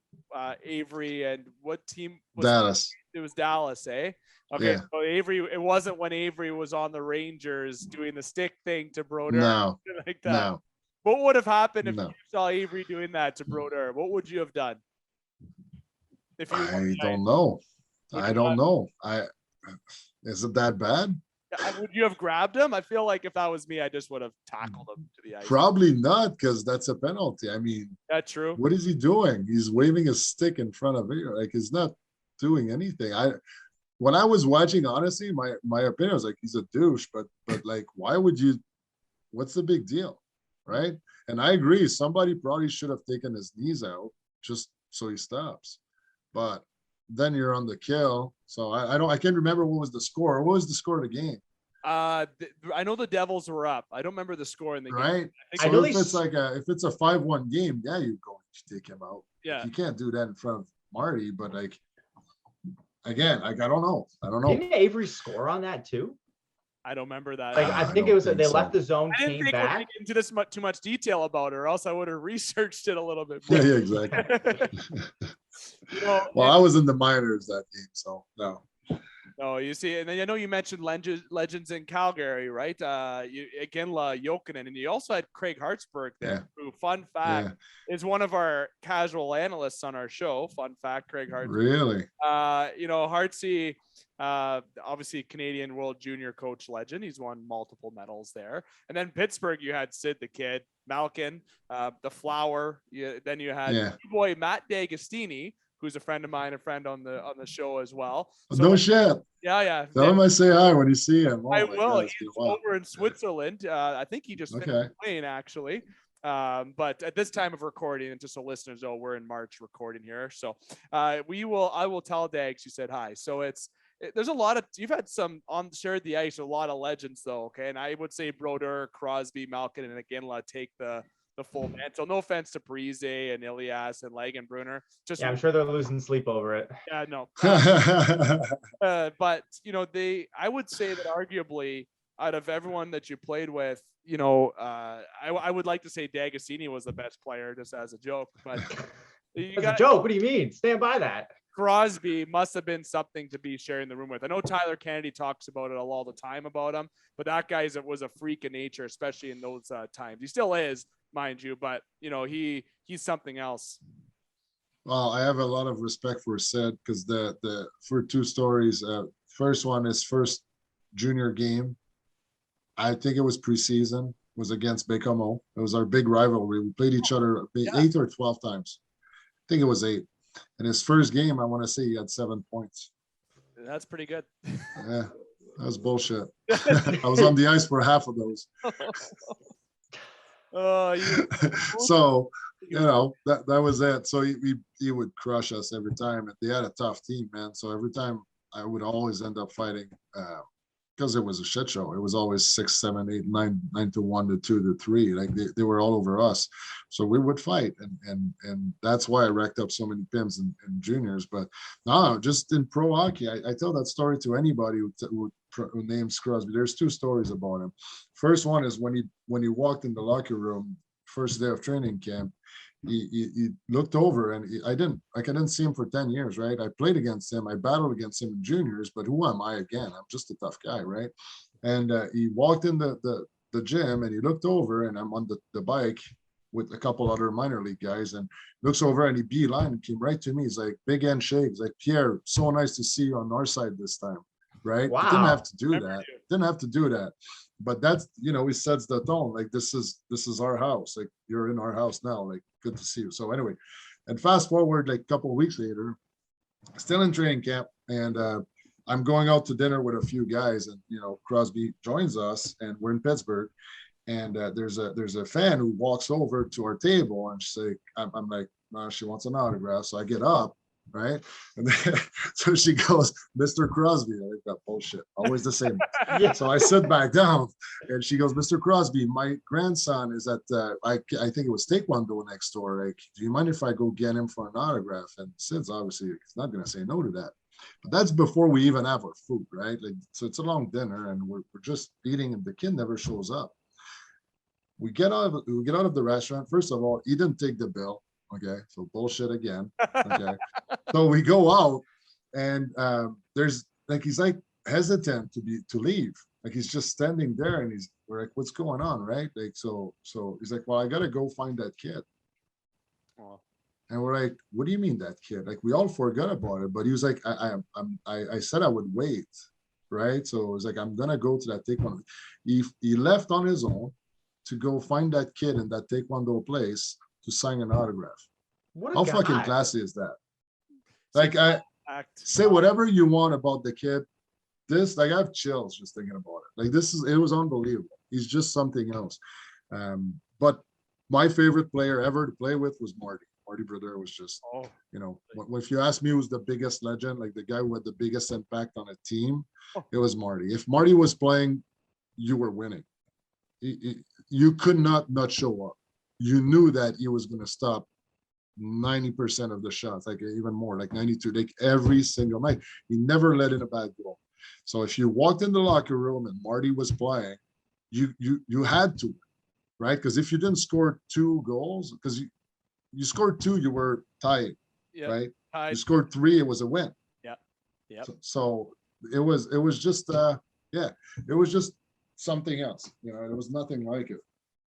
S1: Avery, and what team was
S3: Dallas.
S1: It was Dallas, eh? Okay, so Avery, it wasn't when Avery was on the Rangers doing the stick thing to Brodeur.
S3: No,
S1: like that.
S3: No.
S1: What would have happened if you saw Avery doing that to Brodeur? What would you have done?
S3: I don't know. Is it that bad?
S1: Would you have grabbed him? I feel like if that was me, I just would have tackled him to the ice.
S3: Probably not, because that's a penalty. I mean,
S1: that's true.
S3: What is he doing? He's waving a stick in front of you. Like, he's not doing anything. When I was watching, honestly, my opinion was like, he's a douche, but like, why would you? What's the big deal, right? And I agree. Somebody probably should have taken his knees out just so he stops. But then you're on the kill. So I can't remember what was the score. What was the score of the game?
S1: I know the Devils were up. I don't remember the score in the game.
S3: Right. So if it's a 5-1 game, you go take him out.
S1: Yeah.
S3: You can't do that in front of Marty, but like, again, like, I don't know.
S2: Didn't Avery score on that too?
S1: I don't remember that.
S2: Like, I think it was they left the zone, came back.
S1: I didn't think into this too much detail about her, or else I would have researched it a little bit more.
S3: Yeah, exactly. I was in the minors that game, so no.
S1: No, you see, and then I know you mentioned legends in Calgary, right? Iginla, Jokinen, and you also had Craig Hartsburg there, who, fun fact, is one of our casual analysts on our show. Fun fact, Craig Hartsburg.
S3: Really?
S1: Hartsy, obviously Canadian World Junior coach legend. He's won multiple medals there. And then Pittsburgh, you had Sid the Kid, Malkin, the Flower. Then you had your boy Matt D'Agostini, who's a friend of mine, a friend on the show as well. So,
S3: no shit.
S1: Yeah.
S3: Tell him I say hi when you see him.
S1: I will. He's over in Switzerland. I think he just finished playing, actually. But at this time of recording, and just so listeners know, we're in March recording here. So I will tell Dags you said hi. So there's a lot of, you've had some on shared the ice, a lot of legends though. Okay. And I would say Brodeur, Crosby, Malkin, and Iginla take the the full mantle. No offense to Breeze and Ilias and Leg and Brunner. Just
S2: I'm sure they're losing sleep over it.
S1: Yeah, no. But I would say that arguably out of everyone that you played with, I would like to say D'Agostini was the best player, just as a joke. But
S2: as a joke, what do you mean? Stand by that.
S1: Crosby must have been something to be sharing the room with. I know Tyler Kennedy talks about it all the time about him, but that guy was a freak of nature, especially in those times. He still is, mind you, but he's something else.
S3: Well, I have a lot of respect for Sid because for two stories. First one is first junior game. I think it was preseason. Was against Bécomo. It was our big rivalry. We played each other 8 or 12 times. I think it was 8. In his first game, I want to say he had 7 points.
S1: That's pretty good.
S3: Yeah, that was bullshit. I was on the ice for half of those. So, that was it. So he would crush us every time. And they had a tough team, man. So every time I would always end up fighting because it was a shit show. It was always 6, 7, 8, 9 to 1 to 2 to 3. Like they were all over us. So we would fight. And that's why I racked up so many PIMs in juniors. But no, just in pro hockey, I tell that story to anybody who names Crosby. There's 2 stories about him. First one is when he walked in the locker room, first day of training camp, he looked over and I couldn't see him for 10 years, right? I played against him. I battled against him in juniors, but who am I again? I'm just a tough guy, right? And he walked in the gym and he looked over and I'm on the bike with a couple other minor league guys and looks over and he beeline and came right to me. He's like, big handshake. He's like, Pierre, so nice to see you on our side this time, right?
S2: Wow.
S3: Didn't have to do that. But that's, he sets the tone. Like, this is our house. Like, you're in our house now. Like, good to see you. So anyway, and fast forward like a couple of weeks later, still in training camp, and I'm going out to dinner with a few guys, and Crosby joins us, and we're in Pittsburgh, and there's a fan who walks over to our table, and she's like, I'm like, she wants an autograph, so I get up. Right. And then, so she goes, Mr. Crosby. I think that bullshit. Always the same. Yeah. So I sit back down and she goes, Mr. Crosby, my grandson is at I think it was Taekwondo next door. Like, do you mind if I go get him for an autograph? And Sid's obviously he's not gonna say no to that. But that's before we even have our food, right? Like, so it's a long dinner and we're just eating and the kid never shows up. We get out of the restaurant. First of all, he didn't take the bill. Okay, so bullshit again. Okay, so we go out, and there's like he's like hesitant to leave. Like he's just standing there, and we're like, what's going on, right? Like so he's like, well, I gotta go find that kid. Oh. And we're like, what do you mean that kid? Like we all forgot about it, but he was like, I said I would wait, right? So it was like, I'm gonna go to that taekwondo. He left on his own to go find that kid in that taekwondo place to sign an autograph. How fucking classy is that? Like, I say whatever you want about the kid. This, like, I have chills just thinking about it. Like, it was unbelievable. He's just something else. But my favorite player ever to play with was Marty. Marty Brodeur was just, if you ask me who's the biggest legend, like the guy who had the biggest impact on a team, it was Marty. If Marty was playing, you were winning. You could not show up. You knew that he was going to stop 90% of the shots, like even more, like 92, like every single night. He never let in a bad goal. So if you walked in the locker room and Marty was playing, you had to, right? Because if you didn't score 2 goals, because you scored 2, you were tied, right? Tied. You scored 3, it was a win. Yeah. So it was just it was just something else. It was nothing like it.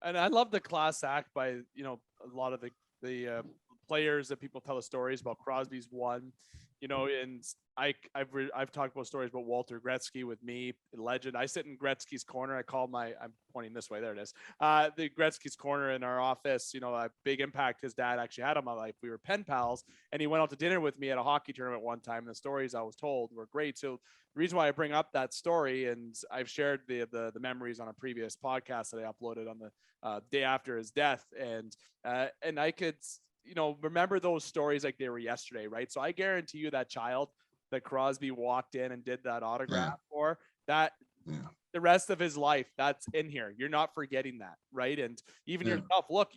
S1: And I love the class act by, a lot of the players that people tell the stories about. Crosby's one, and I've talked about stories about Walter Gretzky with me, legend. I sit in Gretzky's corner. I'm pointing this way. There it is. The Gretzky's corner in our office, a big impact his dad actually had on my life. We were pen pals, and he went out to dinner with me at a hockey tournament one time. And the stories I was told were great. So the reason why I bring up that story, and I've shared the memories on a previous podcast that I uploaded on the day after his death, and I could remember those stories like they were yesterday, right? So I guarantee you that child that Crosby walked in and did that autograph for, that the rest of his life, that's in here. You're not forgetting that, right? And even yourself, look,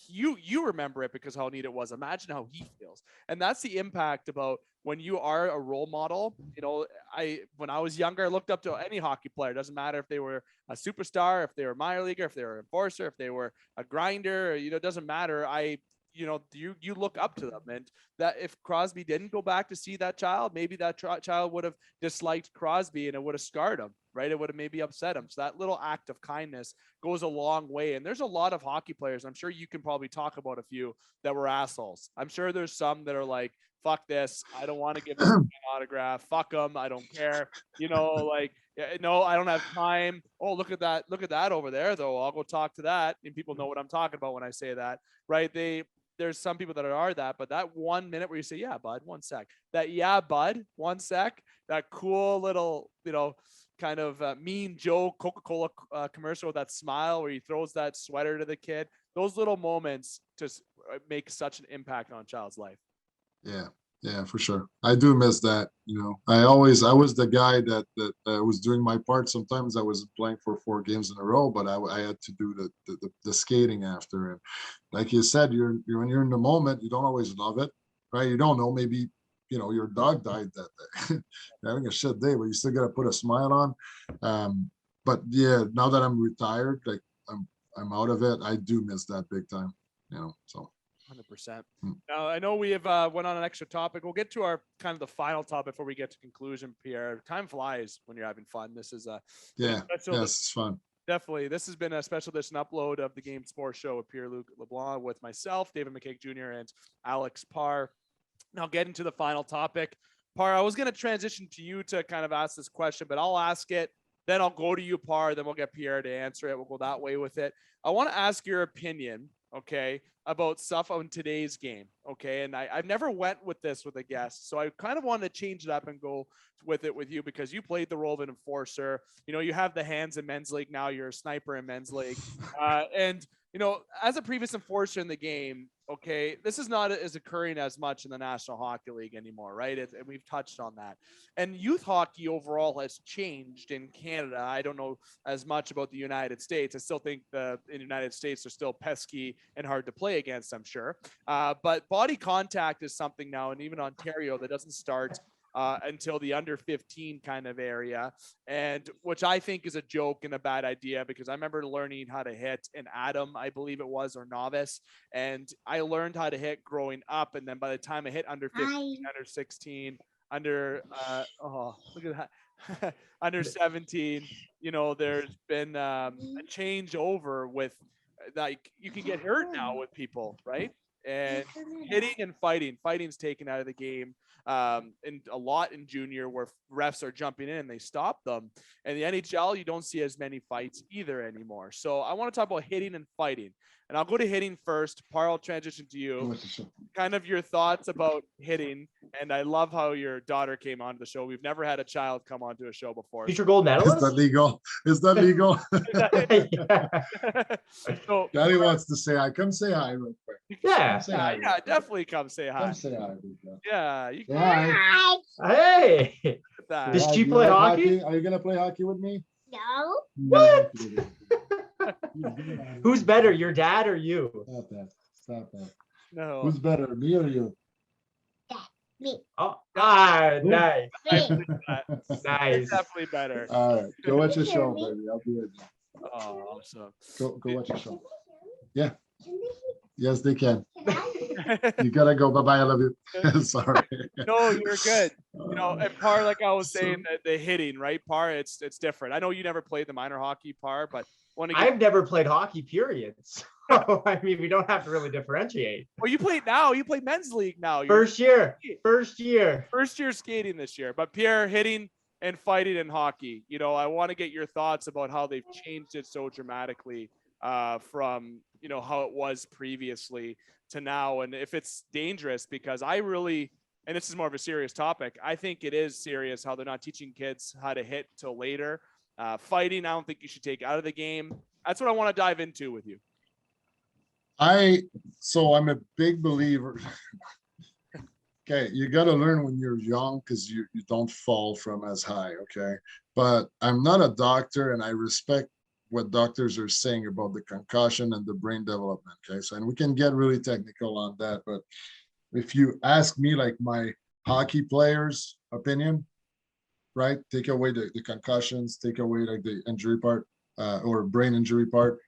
S1: you remember it because how neat it was. Imagine how he feels. And that's the impact about when you are a role model. When I was younger, I looked up to any hockey player. It doesn't matter if they were a superstar, if they were a minor leaguer, if they were an enforcer, if they were a grinder, it doesn't matter. You look up to them, and that if Crosby didn't go back to see that child, maybe that child would have disliked Crosby and it would have scarred him, right? It would have maybe upset him. So that little act of kindness goes a long way. And there's a lot of hockey players, I'm sure you can probably talk about a few, that were assholes. I'm sure there's some that are like, fuck this, I don't want to give this an autograph, fuck them, I don't care, no, I don't have time. Oh, look at that over there though, I'll go talk to that. And people know what I'm talking about when I say that, right? There's some people that are that, but that 1 minute where you say, yeah, bud, 1 sec, that, yeah, bud, 1 sec, that cool little, kind of mean Joe Coca-Cola commercial with that smile where he throws that sweater to the kid. Those little moments just make such an impact on a child's life.
S3: Yeah, for sure. I do miss that. I was the guy that was doing my part. Sometimes I was playing for 4 games in a row, but I had to do the skating after. And like you said, when you're in the moment, you don't always love it, right? You don't know, maybe, your dog died that day, you're having a shit day, but you still got to put a smile on. But yeah, now that I'm retired, like I'm out of it, I do miss that big time, so.
S1: 100%. Now, I know we have went on an extra topic. We'll get to our kind of the final topic before we get to conclusion, Pierre. Time flies when you're having fun. This is
S3: it's fun.
S1: Definitely. This has been a special edition upload of the Game Sports Show with Pierre Luc Leblond, with myself, David McCaig Jr., and Alex Parr. Now, getting to the final topic. Parr, I was going to transition to you to kind of ask this question, but I'll ask it. Then I'll go to you, Parr. Then we'll get Pierre to answer it. We'll go that way with it. I want to ask your opinion, okay, about stuff on today's game, okay? And I've never went with this with a guest, so I kind of wanted to change it up and go with it with you because you played the role of an enforcer. You have the hands in men's league now. You're a sniper in men's league. And, as a previous enforcer in the game, okay, this is not as occurring as much in the National Hockey League anymore, right? And we've touched on that. And youth hockey overall has changed in Canada. I don't know as much about the United States. I still think in the United States, they're still pesky and hard to play against, I'm sure. But body contact is something now, and even Ontario, that doesn't start until the under 15 kind of area, and which I think is a joke and a bad idea, because I remember learning how to hit in Adam, I believe it was, or novice, and I learned how to hit growing up, and then by the time I hit under 15, under 16, under look at that, under 17, there's been a change over with, like, you can get hurt now with people, right? And hitting and fighting's taken out of the game, and a lot in junior, where refs are jumping in and they stop them. And the NHL, you don't see as many fights either anymore. So I want to talk about hitting and fighting, and I'll go to hitting first. Parr, I'll transition to you. Kind of your thoughts about hitting. And I love how your daughter came onto the show. We've never had a child come onto a show before.
S2: Future gold medalist?
S3: Is that legal? So, Daddy wants to say hi. Come say hi real quick.
S2: Yeah.
S3: Say hi.
S1: Yeah, definitely come say hi.
S3: Come say hi.
S1: Yeah. You can.
S2: Hi. Hey. Does she play hockey?
S3: Are you going to play hockey with me?
S4: No.
S2: What? Who's better, your dad or you?
S3: Stop that.
S1: No.
S3: Who's better, me or you?
S4: Me.
S2: Oh, nice.
S1: Nice. Definitely better.
S3: All right. Go watch your show, baby. I'll be with you.
S1: Oh, awesome.
S3: Go watch your show. Yeah. Yes, they can. You gotta go. Bye-bye. I love you. Sorry.
S1: No, you're good. And Parr, like I was saying, the hitting, right? Parr, it's different. I know you never played the minor hockey, Parr, but
S2: I've never played hockey, period. So, I mean, we don't have to really differentiate.
S1: Well, you play now. You play men's league now.
S2: First year
S1: skating this year. But Pierre, hitting and fighting in hockey, I want to get your thoughts about how they've changed it so dramatically from, how it was previously to now, and if it's dangerous, because I really, and this is more of a serious topic, I think it is serious how they're not teaching kids how to hit till later. Fighting, I don't think you should take out of the game. That's what I want to dive into with you.
S3: I'm a big believer. Okay, you got to learn when you're young, because you don't fall from as high, okay? But I'm not a doctor, and I respect what doctors are saying about the concussion and the brain development. Okay, so and we can get really technical on that, but if you ask me, like my hockey players' opinion, right? Take away the concussions, take away like the injury part or brain injury part.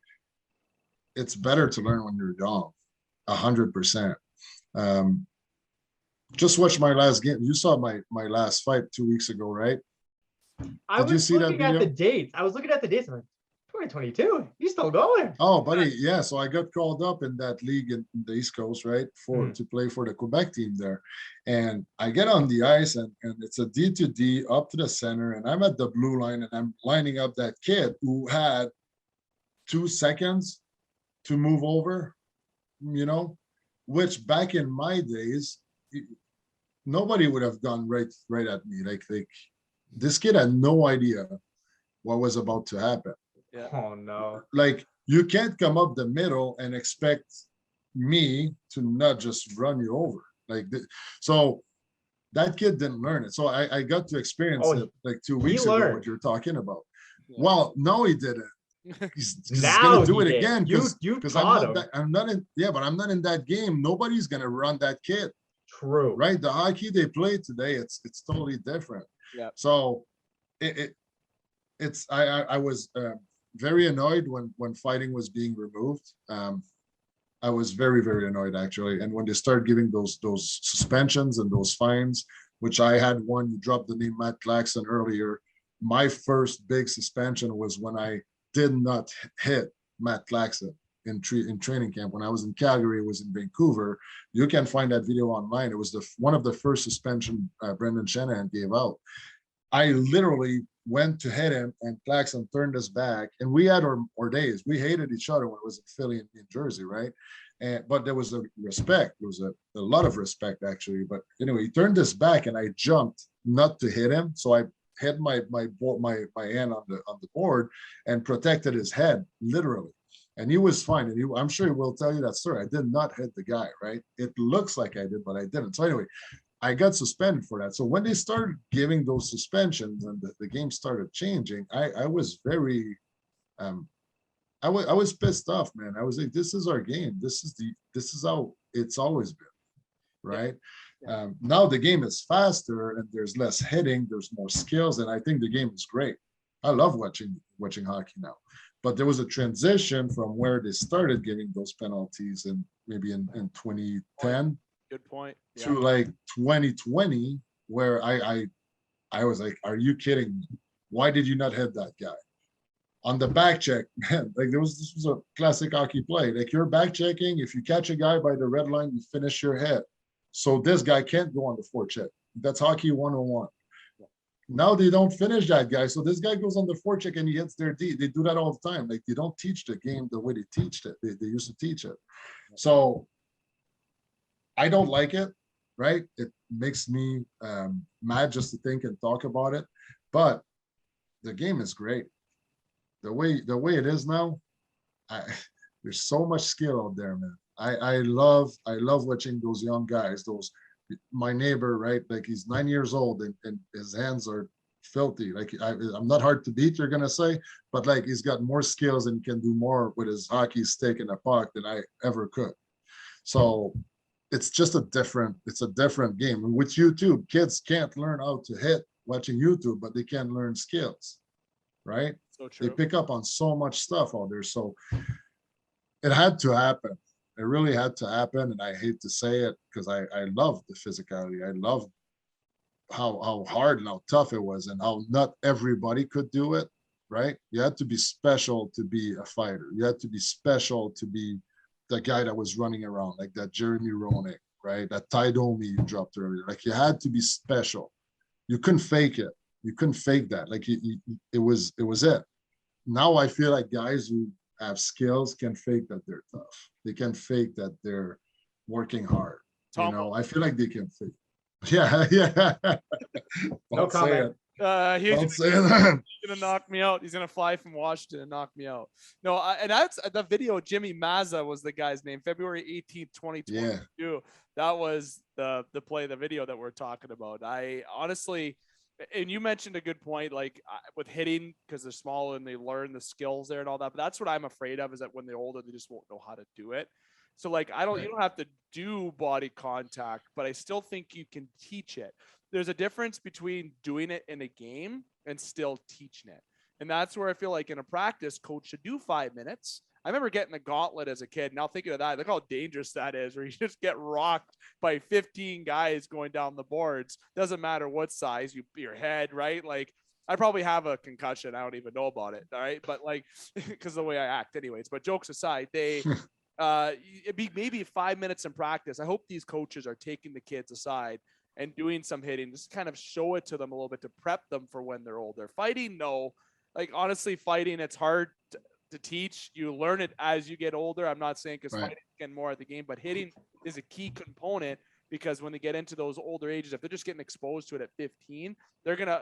S3: It's better to learn when you're young, 100%. Just watch my last game. You saw my last fight 2 weeks ago, right?
S2: Did you see that video? At the dates. I was looking at the dates. I'm like, 2022. He's still going.
S3: Oh, buddy, yeah. So I got called up in that league in the East Coast, right, to play for the Quebec team there, and I get on the ice and it's a D2D up to the center, and I'm at the blue line and I'm lining up that kid who had 2 seconds to move over, you know, which back in my days, nobody would have gone right at me. Like this kid had no idea what was about to happen.
S2: Yeah. Oh no.
S3: Like you can't come up the middle and expect me to not just run you over. Like so that kid didn't learn it. So I got to experience it like 2 weeks ago, what you're talking about. Yeah. Well, no, he didn't. He's gonna do it again because I'm not in but I'm not in that game. Nobody's gonna run that kid.
S2: True.
S3: Right? The hockey they play today, it's totally different.
S1: Yeah.
S3: So I was very annoyed when fighting was being removed. I was very, very annoyed actually. And when they started giving those suspensions and those fines, which I had one, you dropped the name Matt Clarkson earlier. My first big suspension was when I did not hit Matt Clarkson in training camp. When I was in Calgary, it was in Vancouver. You can find that video online. It was one of the first suspension Brendan Shanahan gave out. I literally went to hit him and Clarkson turned us back. And we had our days. We hated each other when it was in Philly and in Jersey, right? But there was a respect. There was a lot of respect actually. But anyway, he turned us back and I jumped not to hit him. So I hit my hand on the board and protected his head literally, and he was fine. And I'm sure he will tell you that story. I did not hit the guy, right? It looks like I did, but I didn't. So anyway, I got suspended for that. So when they started giving those suspensions and the game started changing, I was very, I was pissed off, man. I was like, this is our game. This is how it's always been, right? Yeah. Now the game is faster and there's less hitting, there's more skills, and I think the game is great. I love watching hockey now. But there was a transition from where they started giving those penalties in maybe in 2010.
S1: Good point. Yeah.
S3: To like 2020, where I was like, are you kidding me? Why did you not hit that guy? On the back check, man, like this was a classic hockey play. Like you're back checking, if you catch a guy by the red line, you finish your head. So this guy can't go on the forecheck. That's hockey 101. Now they don't finish that guy. So this guy goes on the forecheck and he hits their D. They do that all the time. Like they don't teach the game the way they teach it. They used to teach it. So I don't like it, right? It makes me mad just to think and talk about it. But the game is great. The way it is now, there's so much skill out there, man. I love watching those young guys, my neighbor, right? Like he's 9 years old and his hands are filthy. Like I'm not hard to beat, you're gonna say, but like he's got more skills and can do more with his hockey stick and a puck than I ever could. So it's just a different game. And with YouTube, kids can't learn how to hit watching YouTube, but they can learn skills, right?
S1: So true.
S3: They pick up on so much stuff out there. So it had to happen. It really had to happen, and I hate to say it because I love the physicality. I love how hard and how tough it was, and how not everybody could do it, right? You had to be special to be a fighter. You had to be special to be the guy that was running around, like that Jeremy Roenick, right? That Ty Domi you dropped earlier. Like you had to be special. You couldn't fake it. You couldn't fake that. Like it was it. Now I feel like guys who have skills can fake that they're tough. They can fake that they're working hard. You know, I feel like they can fake. Yeah.
S2: No comment.
S1: He's gonna knock me out. He's gonna fly from Washington and knock me out. No, and that's the video. Jimmy Mazza was the guy's name. February 18th, 2022. Yeah. That was the video that we're talking about. I honestly, And you mentioned a good point, like with hitting, because they're small and they learn the skills there and all that. But that's what I'm afraid of, is that when they're older, they just won't know how to do it. So like, you don't have to do body contact, but I still think you can teach it. There's a difference between doing it in a game and still teaching it. And that's where I feel like in a practice, coach should do 5 minutes. I remember getting the gauntlet as a kid. Now thinking of that, look how dangerous that is, where you just get rocked by 15 guys going down the boards. Doesn't matter what size, your head, right? Like, I probably have a concussion. I don't even know about it. All right. But like, because of the way I act anyways, but jokes aside, it'd be maybe 5 minutes in practice. I hope these coaches are taking the kids aside and doing some hitting, just kind of show it to them a little bit to prep them for when they're older. Fighting, no. Like, honestly, fighting, it's hard to teach. You learn it as you get older. I'm not saying because fighting is getting more at the game, but hitting is a key component, because when they get into those older ages, if they're just getting exposed to it at 15,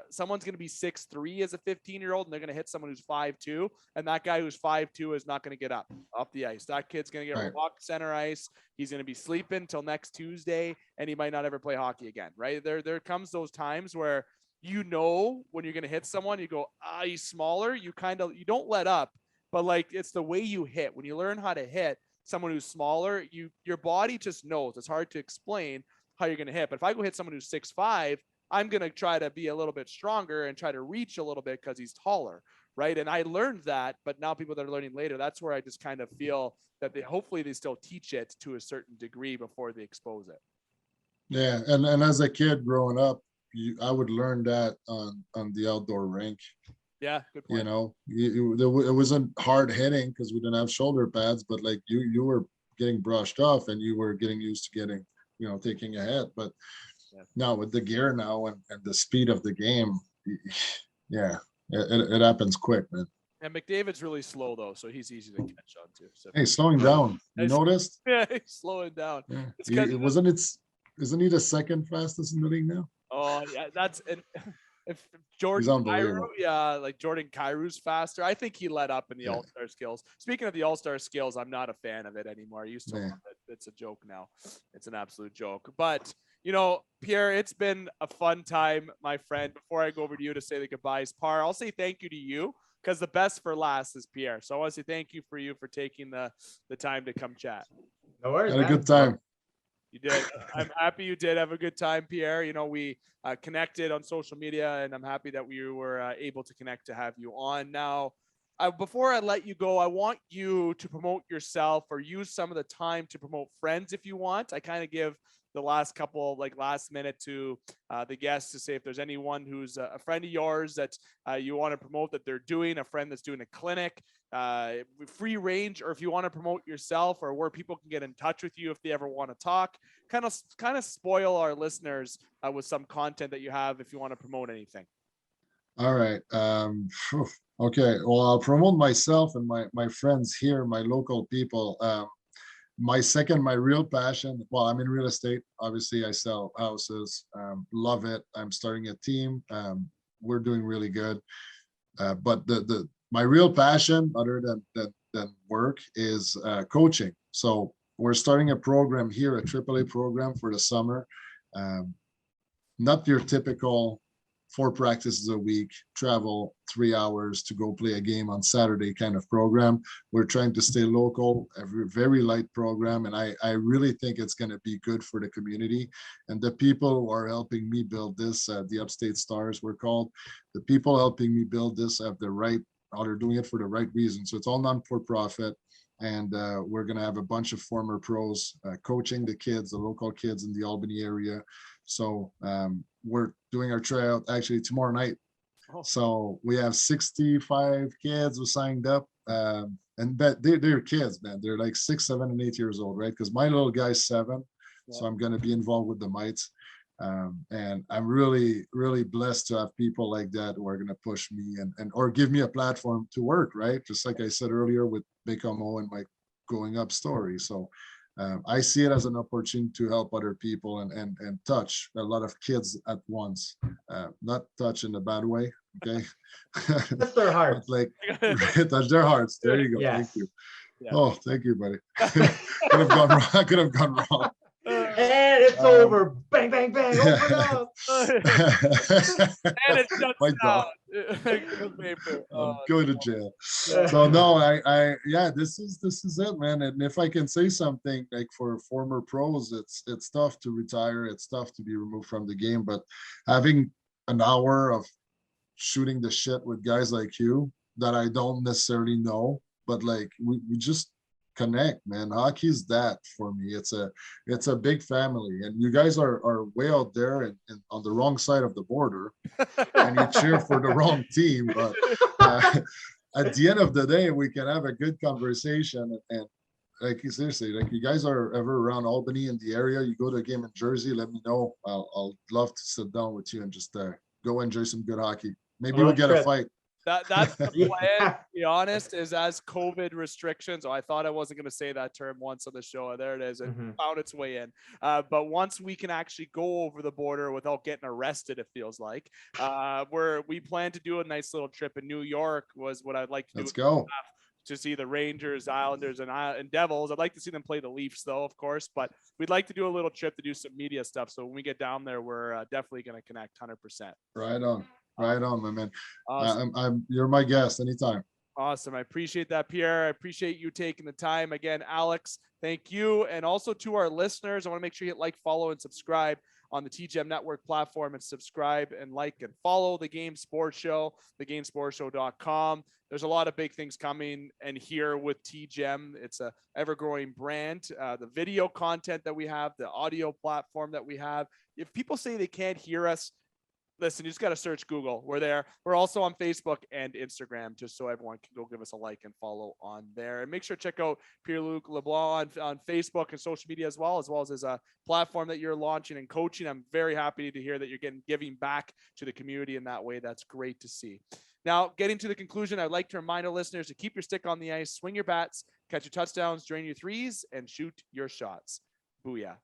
S1: someone's going to be 6'3" as a 15-year-old, and they're going to hit someone who's 5'2", and that guy who's 5'2" is not going to get up off the ice. That kid's going to get walked center ice. He's going to be sleeping till next Tuesday, and he might not ever play hockey again, right? There comes those times where, when you're going to hit someone, you go, he's smaller. You don't let up. But like, it's the way you hit. When you learn how to hit someone who's smaller, your body just knows. It's hard to explain how you're going to hit. But if I go hit someone who's 6'5", I'm going to try to be a little bit stronger and try to reach a little bit because he's taller, right? And I learned that, but now people that are learning later, that's where I just kind of feel that hopefully they still teach it to a certain degree before they expose it.
S3: Yeah, and as a kid growing up, I would learn that on the outdoor rink.
S1: Yeah, good point.
S3: It wasn't hard hitting because we didn't have shoulder pads, but like you were getting brushed off and you were getting used to getting, taking a hit. But now with the gear now and the speed of the game, it happens quick, man.
S1: And McDavid's really slow though, so he's easy to catch on to. So.
S3: Hey, slowing down. You noticed?
S1: Yeah, he's slowing down.
S3: Yeah. Isn't he the second fastest in the league now?
S1: Oh yeah, if Jordan Kyrou, like Jordan Kyrou's faster. I think he let up in the All-Star skills. Speaking of the All-Star skills, I'm not a fan of it anymore. I used to love it. It's a joke now. It's an absolute joke. But, Pierre, it's been a fun time, my friend. Before I go over to you to say the goodbyes, I'll say thank you to you, because the best for last is Pierre. So I want to say thank you for taking the time to come chat.
S2: No worries.
S3: Had a good time.
S1: You did. I'm happy you did have a good time, Pierre. We connected on social media, and I'm happy that we were able to connect to have you on. Now, before I let you go, I want you to promote yourself or use some of the time to promote friends if you want. I kind of give the last couple, last minute to the guests to say if there's anyone who's a friend of yours that you want to promote that they're doing, a friend that's doing a clinic, free range, or if you want to promote yourself or where people can get in touch with you if they ever want to talk, kind of spoil our listeners with some content that you have if you want to promote anything.
S3: All right. Okay. Well, I'll promote myself and my friends here, my local people. My real passion, well, I'm in real estate. Obviously, I sell houses. Love it. I'm starting a team. We're doing really good. But my real passion, other than work, is coaching. So we're starting a program here, a AAA program for the summer. Not your typical 4 practices a week, travel 3 hours to go play a game on Saturday kind of program. We're trying to stay local, a very light program, and I really think it's going to be good for the community. And the people who are helping me build this, the Upstate Stars we're called, the people helping me build this they're doing it for the right reason. So it's all non-for-profit, and we're going to have a bunch of former pros coaching the kids, the local kids in the Albany area. So we're doing our tryout actually tomorrow night. So we have 65 kids who signed up, and they're kids, man. They're like 6, 7, and 8 years old, right? Because my little guy's 7, so I'm going to be involved with the mites. And I'm really, really blessed to have people like that who are going to push me or give me a platform to work, right? Just like I said earlier with Bécomo and my going up story. So I see it as an opportunity to help other people and touch a lot of kids at once. Not touch in a bad way, okay?
S2: Touch their hearts.
S3: Touch their hearts. There you go. Yes. Thank you. Yeah. Oh, thank you, buddy. Could have gone wrong.
S2: And it's over. Bang, bang, bang. Open up.
S1: And it shuts down.
S3: I'm going to jail. So no, this is it, man. And if I can say something, like for former pros, it's tough to retire. It's tough to be removed from the game, but having an hour of shooting the shit with guys like you that I don't necessarily know, but like we just connect, man. Hockey's that for me. It's a big family, and you guys are way out there and on the wrong side of the border, and you cheer for the wrong team. But at the end of the day, we can have a good conversation. And like seriously, like you guys are ever around Albany in the area, you go to a game in Jersey, let me know. I'll love to sit down with you and just go enjoy some good hockey. Maybe we'll get a fight.
S1: That's the plan, to be honest, is as COVID restrictions. I thought I wasn't going to say that term once on the show. There it is. It found its way in. But once we can actually go over the border without getting arrested, it feels like, we plan to do a nice little trip in New York was what I'd like to do.
S3: Let's go.
S1: To see the Rangers, Islanders, and Devils. I'd like to see them play the Leafs, though, of course. But we'd like to do a little trip to do some media stuff. So when we get down there, we're definitely going to connect 100%.
S3: Right on. Right on, my man.
S1: Awesome.
S3: You're my guest anytime.
S1: Awesome. I appreciate that, Pierre. I appreciate you taking the time. Again, Alex, thank you. And also to our listeners, I want to make sure you hit like, follow, and subscribe on the TGM Network platform, and subscribe and like and follow The Game Sports Show, thegamesportshow.com. There's a lot of big things coming and here with TGM. It's a ever-growing brand. The video content that we have, the audio platform that we have. If people say they can't hear us, listen, you just got to search Google. We're there. We're also on Facebook and Instagram, just so everyone can go give us a like and follow on there. And make sure to check out Pierre Luc Leblond on Facebook and social media as well as his platform that you're launching and coaching. I'm very happy to hear that you're giving back to the community in that way. That's great to see. Now, getting to the conclusion, I'd like to remind our listeners to keep your stick on the ice, swing your bats, catch your touchdowns, drain your threes, and shoot your shots. Booyah.